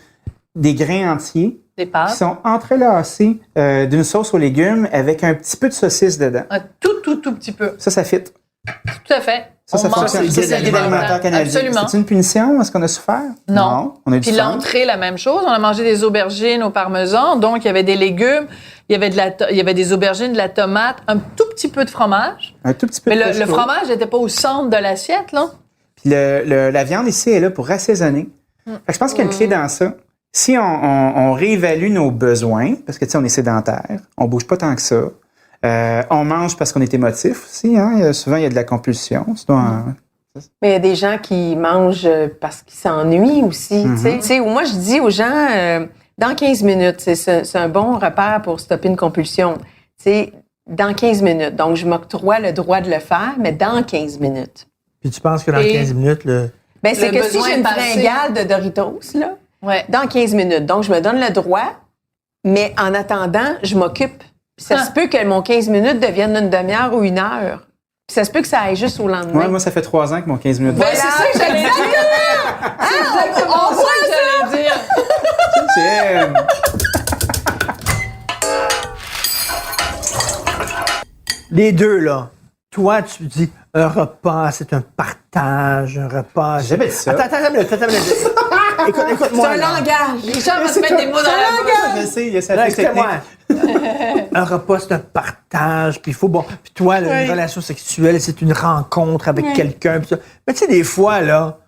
Des grains entiers. Des pâtes. Qui sont entrelacés d'une sauce aux légumes avec un petit peu de saucisse dedans. Un tout petit peu. Ça fit. Tout à fait. Ça fonctionne. Ça, c'est le guide alimentaire canadien. Absolument. C'est une punition? Est-ce qu'on a souffert? Non. On a eu du Puis l'entrée, la même chose. On a mangé des aubergines au parmesan. Donc, il y avait des légumes, il y avait des aubergines, de la tomate, un tout petit peu de fromage. Un tout petit peu mais de le fromage n'était pas au centre de l'assiette, là. Puis la viande ici est là pour assaisonner. Fait que je pense qu'il y a une clé dans ça. Si on réévalue nos besoins, parce que, tu sais, on est sédentaire, on bouge pas tant que ça. On mange parce qu'on est émotif aussi. Hein? Souvent, il y a de la compulsion. Mais il y a des gens qui mangent parce qu'ils s'ennuient aussi. Tu sais, moi, je dis aux gens, dans 15 minutes, c'est un bon repère pour stopper une compulsion. Tu sais, dans 15 minutes. Donc, je m'octroie le droit de le faire, mais dans 15 minutes. Puis tu penses que dans 15 minutes, c'est que si j'ai une fringale de Doritos, là, dans 15 minutes. Donc, je me donne le droit, mais en attendant, je m'occupe. Puis ça se peut que mon 15 minutes devienne une demi-heure ou une heure. Puis ça se peut que ça aille juste au lendemain. Ouais, moi, ça fait 3 ans que mon 15 minutes... C'est ça que j'allais dire! C'est exactement ça que j'allais dire! Les deux, là. Toi, tu dis, un repas, c'est un partage, un repas... J'ai jamais dit ça. Attends. Écoute-moi. C'est un langage. Richard va te mettre des mots dans la bouche. Je sais, il y a sa technique. Un repas, c'est un partage, puis il faut... Puis toi, là, une relation sexuelle, c'est une rencontre avec quelqu'un, pis ça. Mais tu sais, des fois, là,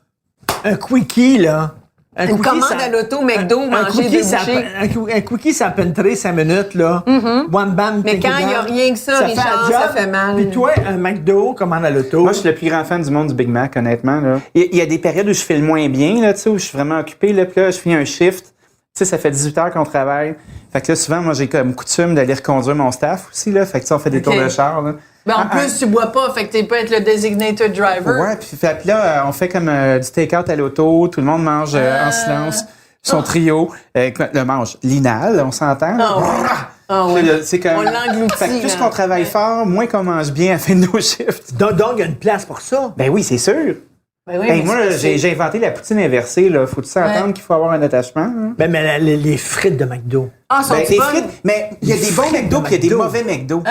un quickie, là, Une commande à l'auto, McDo, manger des bouchées. Un cookie, ça peut entrer 5 minutes, là. One bam, Mais quand il n'y a rien que ça, Richard, ça fait mal. Puis toi, un McDo, commande à l'auto. Moi, je suis le plus grand fan du monde du Big Mac, honnêtement. Là. Il y a des périodes où je fais le moins bien, là, tu sais, où je suis vraiment occupé. Là, puis là, je finis un shift. Tu sais, ça fait 18 heures qu'on travaille. Fait que là, souvent, moi, j'ai comme coutume d'aller reconduire mon staff aussi. Là. Fait que ça, on fait des tours de char. Là. Mais en plus, tu bois pas, fait que tu peux être le designated driver. Ouais, puis là, on fait comme du take-out à l'auto. Tout le monde mange en silence. Son trio le mange l'inal, on s'entend. C'est comme, on l'engloutit. Fait que plus qu'on travaille fort, moins qu'on mange bien à la fin de nos shifts. Donc, il y a une place pour ça. Ben oui, c'est sûr. Ben oui, Moi, j'ai inventé la poutine inversée. Là. Faut-tu s'entendre qu'il faut avoir un attachement? Hein? Ben, mais les frites de McDo. Sont les frites, mais il y a des bons McDo puis il y a des mauvais McDo.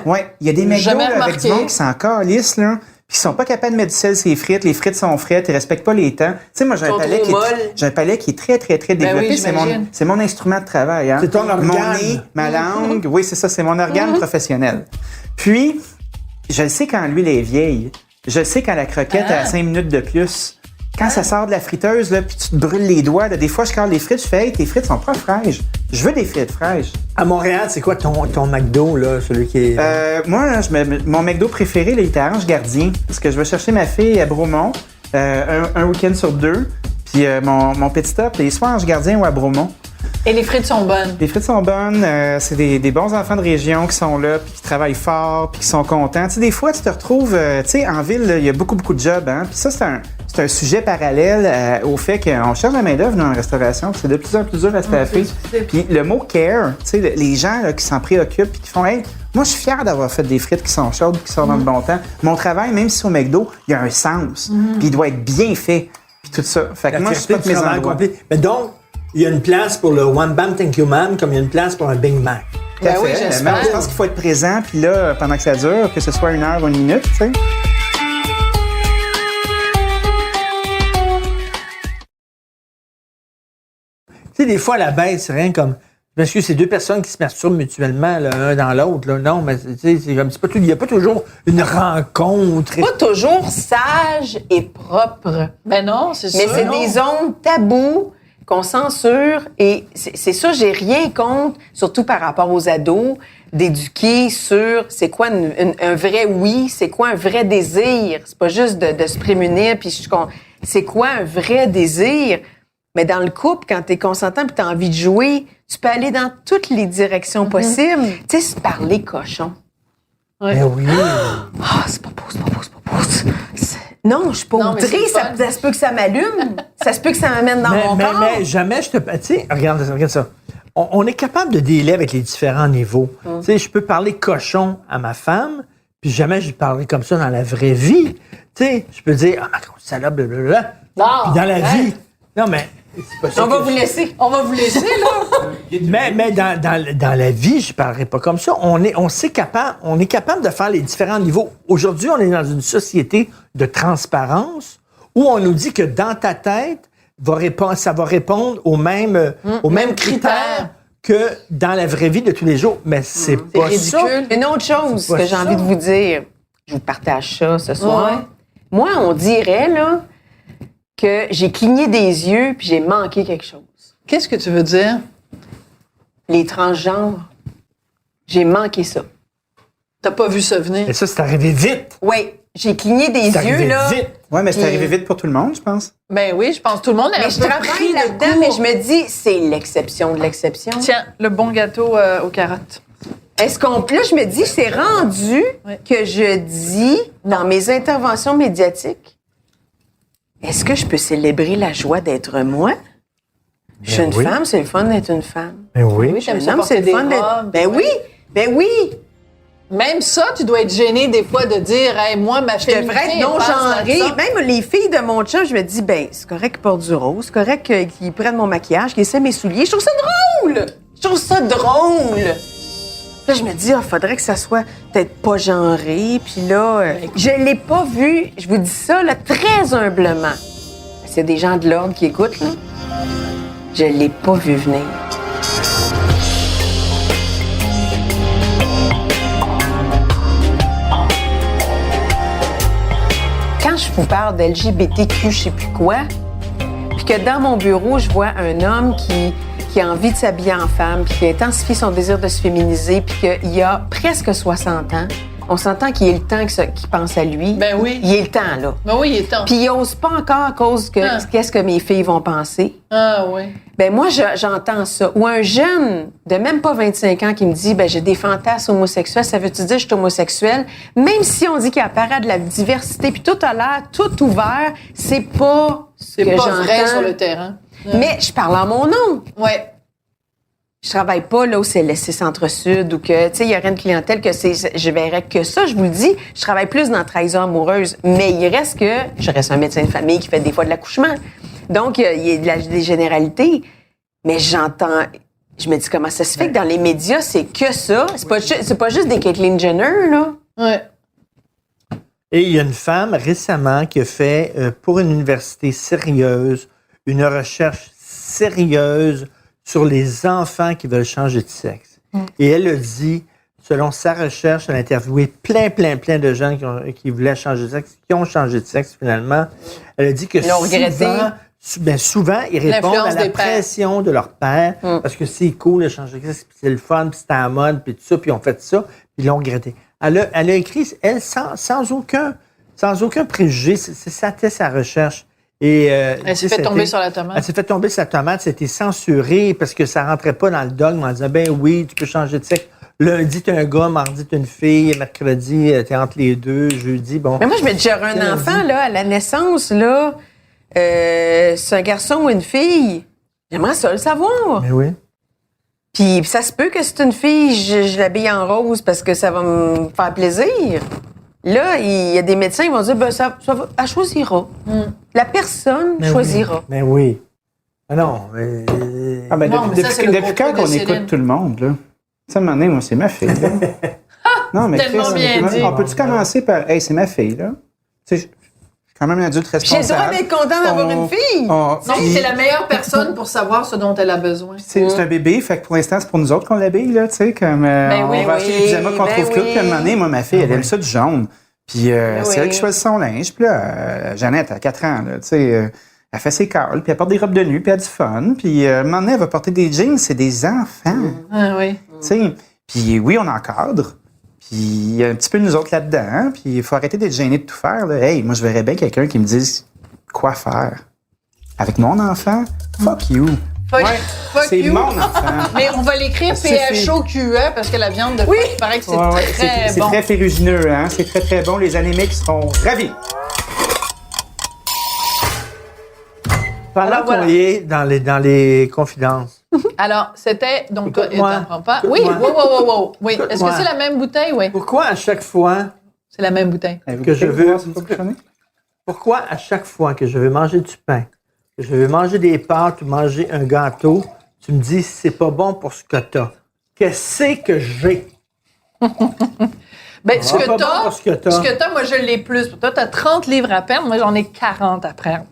Ouais, il y a des McDo là, avec du monde qui s'en calissent, là. Puis ils sont pas capables de mettre du sel sur les frites. Les frites sont frites, ils respectent pas les temps. Tu sais, moi, j'ai un palais qui est très, très, très développé. Oui, c'est mon instrument de travail. Hein. C'est ton organe. Mon nez, ma langue. Oui, c'est ça, c'est mon organe professionnel. Puis, je le sais quand l'huile est vieille. Je le sais quand la croquette a 5 minutes de plus. Quand ça sort de la friteuse, là, puis tu te brûles les doigts, là, des fois, je cale les frites, je fais « Hey, tes frites sont pas fraîches. Je veux des frites fraîches. » À Montréal, c'est quoi ton McDo, là, celui qui est... Moi, là, mon McDo préféré, là, il est à Ange Gardien, parce que je vais chercher ma fille à Bromont un week-end sur 2. Puis mon petit stop, il est soit à Ange Gardien ou à Bromont. Et les frites sont bonnes. Les frites sont bonnes. C'est des bons enfants de région qui sont là, puis qui travaillent fort, puis qui sont contents. Tu sais, des fois, tu te retrouves... tu sais, en ville, il y a beaucoup, beaucoup de jobs. Hein? Puis ça, c'est un sujet parallèle au fait qu'on cherche la main-d'œuvre dans la restauration. C'est de plus en plus dur à staffer. Puis le mot « care », tu sais, les gens là, qui s'en préoccupent, puis qui font « Hey, moi, je suis fier d'avoir fait des frites qui sont chaudes, qui sont dans le bon temps. Mon travail, même si c'est au McDo, il y a un sens. Puis il doit être bien fait. Puis tout ça. Fait que moi, je suis pas de mes endroits. Mais donc, il y a une place pour le One Bam Thank You Ma'am comme il y a une place pour un Big Mac. Ben oui, j'espère. Je pense qu'il faut être présent, puis là, pendant que ça dure, que ce soit 1 heure ou 1 minute, tu sais. Tu sais, des fois, la bête, c'est rien comme... Parce que c'est 2 personnes qui se masturbent mutuellement, l'un dans l'autre. Là. Non, mais tu sais, c'est comme... Il n'y a pas toujours une rencontre. Pas toujours sage et propre. Ben non, c'est sûr. Mais c'est des zones tabous qu'on censure. Et c'est ça, j'ai rien contre, surtout par rapport aux ados, d'éduquer sur c'est quoi un vrai oui, c'est quoi un vrai désir. C'est pas juste de se prémunir, puis c'est quoi un vrai désir. Mais dans le couple, quand t'es consentant puis t'as envie de jouer, tu peux aller dans toutes les directions possibles. Tu sais, se parler cochon. Ouais. Ben oui. Ah, c'est pas beau. Non, je suis pas Non, mais outrée, c'est ça se peut que ça m'allume. Ça se peut que ça m'amène dans mon corps. Mais jamais je te... Tu sais, regarde ça. On est capable de dealer avec les différents niveaux. Tu sais, je peux parler cochon à ma femme, puis jamais je lui parlerai comme ça dans la vraie vie. Tu sais, je peux dire « Ah, ma grosse salope, blablabla. » Non, Puis dans la vie... Non, mais... c'est pas ça On va vous laisser. On va vous laisser, là. Mais dans la vie, je ne parlerai pas comme ça. On est capable de faire les différents niveaux. Aujourd'hui, on est dans une société de transparence où on nous dit que dans ta tête, ça va répondre aux mêmes critères que dans la vraie vie de tous les jours. Mais c'est pas ridicule. ça. Une autre chose C'est pas que j'ai ça. envie de vous dire, je vous partage ça ce soir. Ouais. Moi, on dirait là que j'ai cligné des yeux puis j'ai manqué quelque chose. Qu'est-ce que tu veux dire? Les transgenres, j'ai manqué ça. T'as pas vu ça venir? Et ça, c'est arrivé vite. Oui, j'ai cligné des C'est yeux arrivé là. vite. Ouais, mais c'est Puis- arrivé vite pour tout le monde, je pense. Ben oui, je pense que tout le monde est Mais un je peu travaille pris là-dedans, de mais court. je me dis, c'est l'exception de l'exception. Tiens, le bon gâteau aux carottes. Est-ce qu'on... Là, je me dis, c'est rendu que je dis dans mes interventions médiatiques, est-ce que je peux célébrer la joie d'être moi? Je suis une oui. femme, c'est le fun d'être une femme. Ben oui. Je suis t'aimes un ça homme, porter c'est le des fun d'être... robes, Ben ouais. oui, ben oui. Même ça, tu dois être gêné des fois de dire, hey, moi, ma Je féminité, devrais être elle passe non-genrée. dans ça. Même les filles de mon chum, je me dis, ben c'est correct qu'ils portent du rose, c'est correct qu'ils prennent mon maquillage, qu'ils essaient mes souliers. Je trouve ça drôle! Je trouve ça drôle! Là, je me dis, il faudrait que ça soit peut-être pas genré. Puis là, je l'ai pas vu, je vous dis ça là, très humblement. C'est des gens de l'ordre qui écoutent, là. Je l'ai pas vu venir. Quand je vous parle d'LGBTQ, je sais plus quoi, puis que dans mon bureau, je vois un homme qui a envie de s'habiller en femme, puis qui intensifie son désir de se féminiser, puis qu'il a presque 60 ans, on s'entend qu'il est le temps qu'il pense à lui. Ben oui. Il est le temps, là. Ben oui, il est temps. Puis il n'ose pas encore à cause que qu'est-ce que mes filles vont penser. Ah oui. Ben moi, j'entends ça. Ou un jeune de même pas 25 ans qui me dit, ben j'ai des fantasmes homosexuels, ça veut-tu dire que je suis homosexuel? Même si on dit qu'il apparaît de la diversité, puis tout a l'air tout ouvert, c'est pas C'est pas vrai sur le terrain. Mais je parle en mon nom. Ouais. Je travaille pas là où c'est laissé Centre-Sud ou que, tu sais, il y aurait une clientèle que je verrais que ça, je vous le dis. Je travaille plus dans la trahison amoureuse. Mais il reste que je reste un médecin de famille qui fait des fois de l'accouchement. Donc, il y a des généralités. Mais j'entends, je me dis comment ça se fait que dans les médias, c'est que ça. C'est pas juste des Caitlyn Jenner, là. Ouais. Et il y a une femme récemment qui a fait, pour une université sérieuse, une recherche sérieuse sur les enfants qui veulent changer de sexe. Et elle a dit, selon sa recherche, elle a interviewé plein de gens qui voulaient changer de sexe, qui ont changé de sexe finalement. Elle a dit que souvent, ils répondent à la pression de leur père parce que c'est cool de changer de sexe, puis c'est le fun, puis c'est à la mode, puis tout ça, puis ils ont fait ça, puis ils l'ont regretté. Elle a écrit, elle, sans aucun préjugé, c'était sa recherche. Et, elle s'est fait tomber sur la tomate. Elle s'est fait tomber sur la tomate, c'était censuré parce que ça rentrait pas dans le dogme en disant, ben oui, tu peux changer de sexe. Lundi, t'es un gars, mardi, t'es une fille, mercredi, t'es entre les deux, jeudi, bon. Mais moi, je me dis, j'aurais un enfant, là, à la naissance, là, c'est un garçon ou une fille. J'aimerais ça le savoir. Mais oui. Puis ça se peut que c'est une fille, je l'habille en rose parce que ça va me faire plaisir. Là, il y a des médecins qui vont dire, ben ça va, elle choisira. La personne choisira. Mais oui. Ah non, depuis quand on écoute tout le monde, là? Ça, à un moment donné, moi, c'est ma fille, là. Non, mais tellement bien dit. On peut-tu commencer par, hey, c'est ma fille, là? Tu sais, je suis quand même un adulte responsable. J'ai le droit d'être content d'avoir une fille. Non, c'est la meilleure personne pour savoir ce dont elle a besoin. C'est un bébé, fait que pour l'instant, c'est pour nous autres qu'on l'habille, là, tu sais, comme on va acheter des pyjamas qu'on trouve cute, puis à un moment donné, moi, ma fille, elle aime ça du jaune. Puis c'est elle qui choisit son linge. Puis là, Jeannette, à 4 ans, là, tu sais, elle fait ses curls, puis elle porte des robes de nuit, puis elle a du fun. Puis à un moment donné, elle va porter des jeans, c'est des enfants. Ah oui. Tu sais, puis oui, on encadre. Puis il y a un petit peu nous autres là-dedans. Hein? Puis il faut arrêter d'être gêné de tout faire. Là. Hey, moi, je verrais bien quelqu'un qui me dise quoi faire. Avec mon enfant, fuck you. Fuck c'est you. mon enfant. Mais on va l'écrire PHOQE parce que la viande de il paraît que c'est très c'est bon. très ferrugineux, hein? C'est très, très bon. Les anémiques seront ravis. Pendant qu'on y est dans les confidences. Alors, c'était... Donc, toi, Écoute-moi. t'en prends pas? Oui, wow. Oui. Est-ce que c'est la même bouteille? Oui. Pourquoi à chaque fois C'est la même bouteille. que je veux... Pourquoi à chaque fois que je veux manger du pain, que je veux manger des pâtes ou manger un gâteau, tu me dis c'est pas bon pour ce que t'as? Qu'est-ce que j'ai? Ben, ce que t'as, as, moi, je l'ai plus. Toi, t'as 30 livres à perdre. Moi, j'en ai 40 à prendre.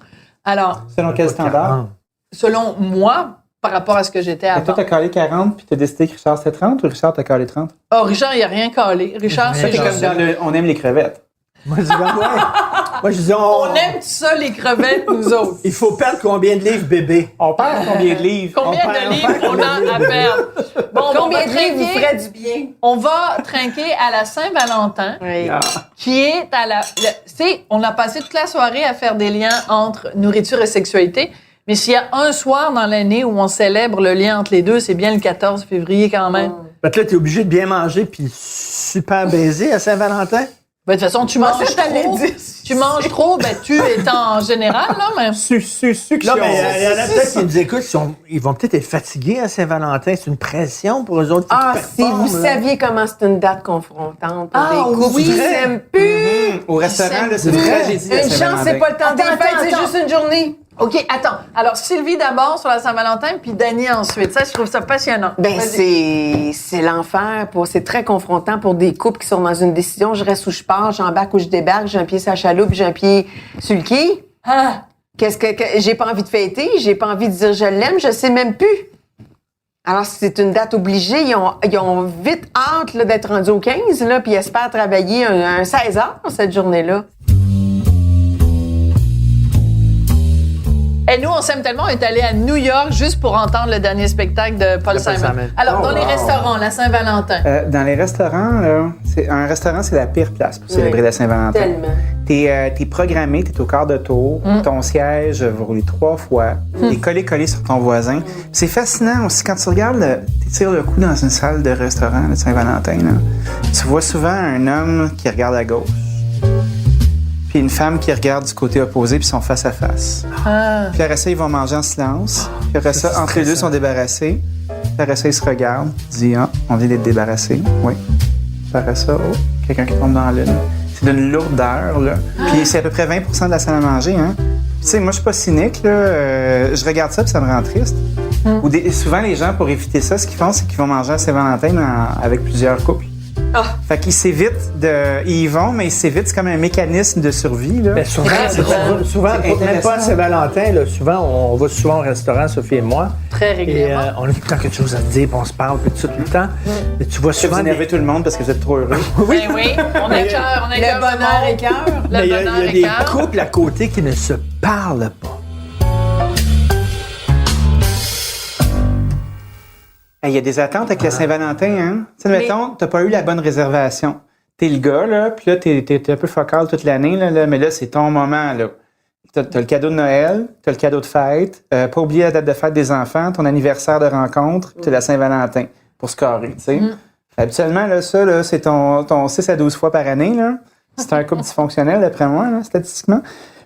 Alors, Selon quel standard? selon moi, par rapport à ce que j'étais avant. Toi, t'as calé 40 puis t'as décidé que Richard c'était 30 ou Richard t'a calé 30? Oh, Richard, il a rien calé. Richard, c'est C'est comme juste... dans on aime les crevettes. Moi, je dis, ben ouais. Moi, je dis, On aime ça, les crevettes, nous autres. Il faut perdre combien de livres, bébé? On perd combien de livres? Combien de livres on a à perdre? Bon, Combien de livres vous ferait du bien? On va trinquer à la Saint-Valentin, Oui. qui est à la... Tu sais, on a passé toute la soirée à faire des liens entre nourriture et sexualité, mais s'il y a un soir dans l'année où on célèbre le lien entre les deux, c'est bien le 14 février quand même. Fait que là, t'es obligé de bien manger puis super baiser à Saint-Valentin? Ben, de toute façon, tu manges trop. Tu manges trop, ben, tu étant en général, là, même. Succion. Là, mais il y en a peut-être qui nous écoutent, ils vont peut-être être fatigués à Saint-Valentin. C'est une pression pour eux autres qui Si performent, vous là. saviez comment c'est une date confrontante pour des couples oui. qui s'aiment plus. Au restaurant, là, c'est une tragédie. Une chance, c'est pas le temps des Attends, fêtes, c'est attends. juste une journée. OK, attends. Alors, Sylvie d'abord sur la Saint-Valentin, puis Dany ensuite. Ça, je trouve ça passionnant. Ben, Vas-y. c'est l'enfer. C'est très confrontant pour des couples qui sont dans une décision. Je reste où je pars, j'embarque où je débarque, j'ai un pied sur la chaloupe, j'ai un pied sur le quai. Ah! Qu'est-ce que j'ai pas envie de fêter, j'ai pas envie de dire je l'aime, je sais même plus. Alors, c'est une date obligée. Ils ont vite hâte là, d'être rendus au 15, là, puis ils espèrent travailler un 16 heures cette journée-là. Et nous, on s'aime tellement, on est allé à New York juste pour entendre le dernier spectacle de Paul Simon. Alors, dans les restaurants, la Saint-Valentin. Dans les restaurants, là, un restaurant, c'est la pire place pour célébrer la Saint-Valentin. Tellement. T'es programmé, t'es au quart de tour, ton siège va rouler 3 fois, t'es collé sur ton voisin. C'est fascinant aussi quand tu regardes, tu tires le coup dans une salle de restaurant de Saint-Valentin, là, tu vois souvent un homme qui regarde à gauche, puis une femme qui regarde du côté opposé, puis ils sont face à face. Puis après ça, ils vont manger en silence. Puis après ça, entre les deux, ils sont débarrassés. Puis après ça, ils se regardent, ils disent « Ah, on vient d'être débarrassés. » Oui. Puis après ça, oh, quelqu'un qui tombe dans la lune. C'est d'une lourdeur, là. Puis c'est à peu près 20% de la salle à manger, hein. Puis tu sais, moi, je suis pas cynique, là. Je regarde ça, puis ça me rend triste. Souvent, les gens, pour éviter ça, ce qu'ils font, c'est qu'ils vont manger à Saint-Valentin avec plusieurs couples. Fait qu'ils s'évitent ils y vont, mais ils s'évitent, c'est comme un mécanisme de survie, là. Ben, souvent même pas à Saint-Valentin, là, souvent, on va souvent au restaurant, Sophie et moi. Très régulièrement. Et on a tout le temps quelque chose à te dire, puis on se parle, puis tout ça, tout le temps. Et tu vois souvent. Vous énervez tout le monde parce que vous êtes trop heureux. Oui, oui. On a cœur, on a Le bonheur et cœur. Mais il y a des couples à côté qui ne se parlent pas. Il y a des attentes avec la Saint-Valentin, hein? Tu sais, mettons, t'as pas eu la bonne réservation. T'es le gars, là, puis là, t'es un peu focal toute l'année, là, mais là, c'est ton moment, là. T'as le cadeau de Noël, t'as le cadeau de fête, pas oublier la date de fête des enfants, ton anniversaire de rencontre, puis t'as la Saint-Valentin pour se carrer, tu sais. Habituellement, là, ça, là, c'est ton 6 à 12 fois par année, là. C'est un couple dysfonctionnel, d'après moi, là, statistiquement.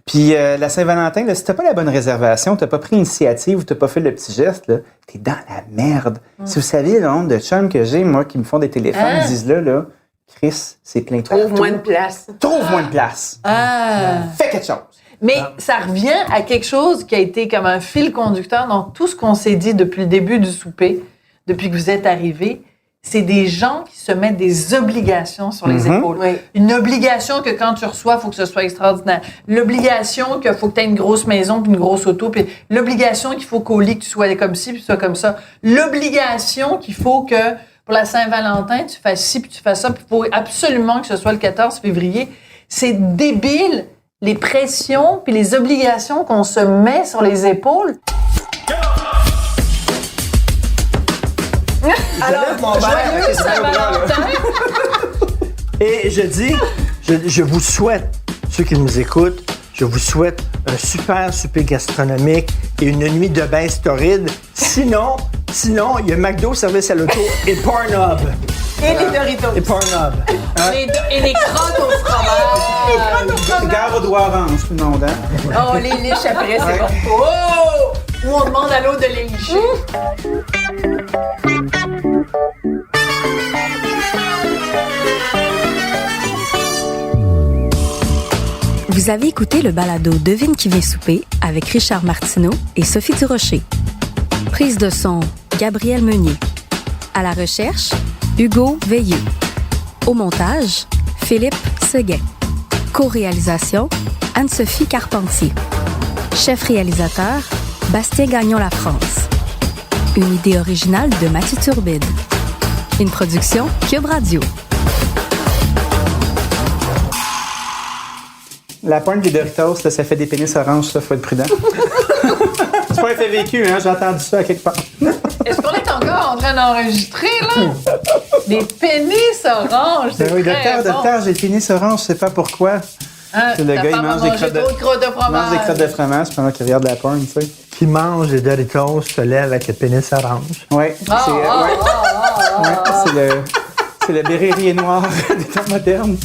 Puis la Saint-Valentin, là, si t'as pas la bonne réservation, t'as pas pris l'initiative ou t'as pas fait le petit geste, là, t'es dans la merde. Si vous saviez le nombre de chums que j'ai, moi, qui me font des téléphones, ils disent là, Chris, c'est plein de Trouve moins de place. Trouve moins de place. Fais quelque chose. Mais ça revient à quelque chose qui a été comme un fil conducteur dans tout ce qu'on s'est dit depuis le début du souper, depuis que vous êtes arrivés. C'est des gens qui se mettent des obligations sur les épaules. Oui. Une obligation que quand tu reçois, il faut que ce soit extraordinaire. L'obligation qu'il faut que tu aies une grosse maison puis une grosse auto. Puis l'obligation qu'il faut qu'au lit, que tu sois comme ci puis tu sois comme ça. L'obligation qu'il faut que pour la Saint-Valentin, tu fasses ci puis tu fasses ça. Puis il faut absolument que ce soit le 14 février. C'est débile, les pressions puis les obligations qu'on se met sur les épaules. Alors, joyeux Saint-Valentin! Et je dis, je vous souhaite, ceux qui nous écoutent, je vous souhaite un super souper gastronomique et une nuit de bain torride. Sinon, il y a McDo, service à l'auto et Pornhub. Et les Doritos. Et Pornhub. Et les crottes au fromage. Gare aux doigts orange, tout le monde, hein? Oh, les liches après, c'est bon. Oh! Ou on demande à l'autre de les licher. Vous avez écouté le balado Devine qui vient souper avec Richard Martineau et Sophie Durocher. Prise de son, Gabriel Meunier. À la recherche, Hugo Veilleux. Au montage, Philippe Seguin. Co-réalisation, Anne-Sophie Carpentier. Chef réalisateur, Bastien Gagnon-La France. Une idée originale de Mathieu Turbide. Une production Cube Radio. La pointe des Doritos, là, ça fait des pénis oranges, ça, faut être prudent. C'est pas un fait vécu, hein? J'ai entendu ça à quelque part. Est-ce qu'on est encore en train d'enregistrer, là? Des pénis oranges, c'est Oui, très bon. docteur, j'ai des pénis oranges, je sais pas pourquoi. Le gars, il mange des crottes de fromage. Il mange des crottes de fromage pendant qu'il regarde la porn, tu sais. Qui mange des Doritos se lève avec le pénis orange. Oui, c'est le béret noir des temps modernes.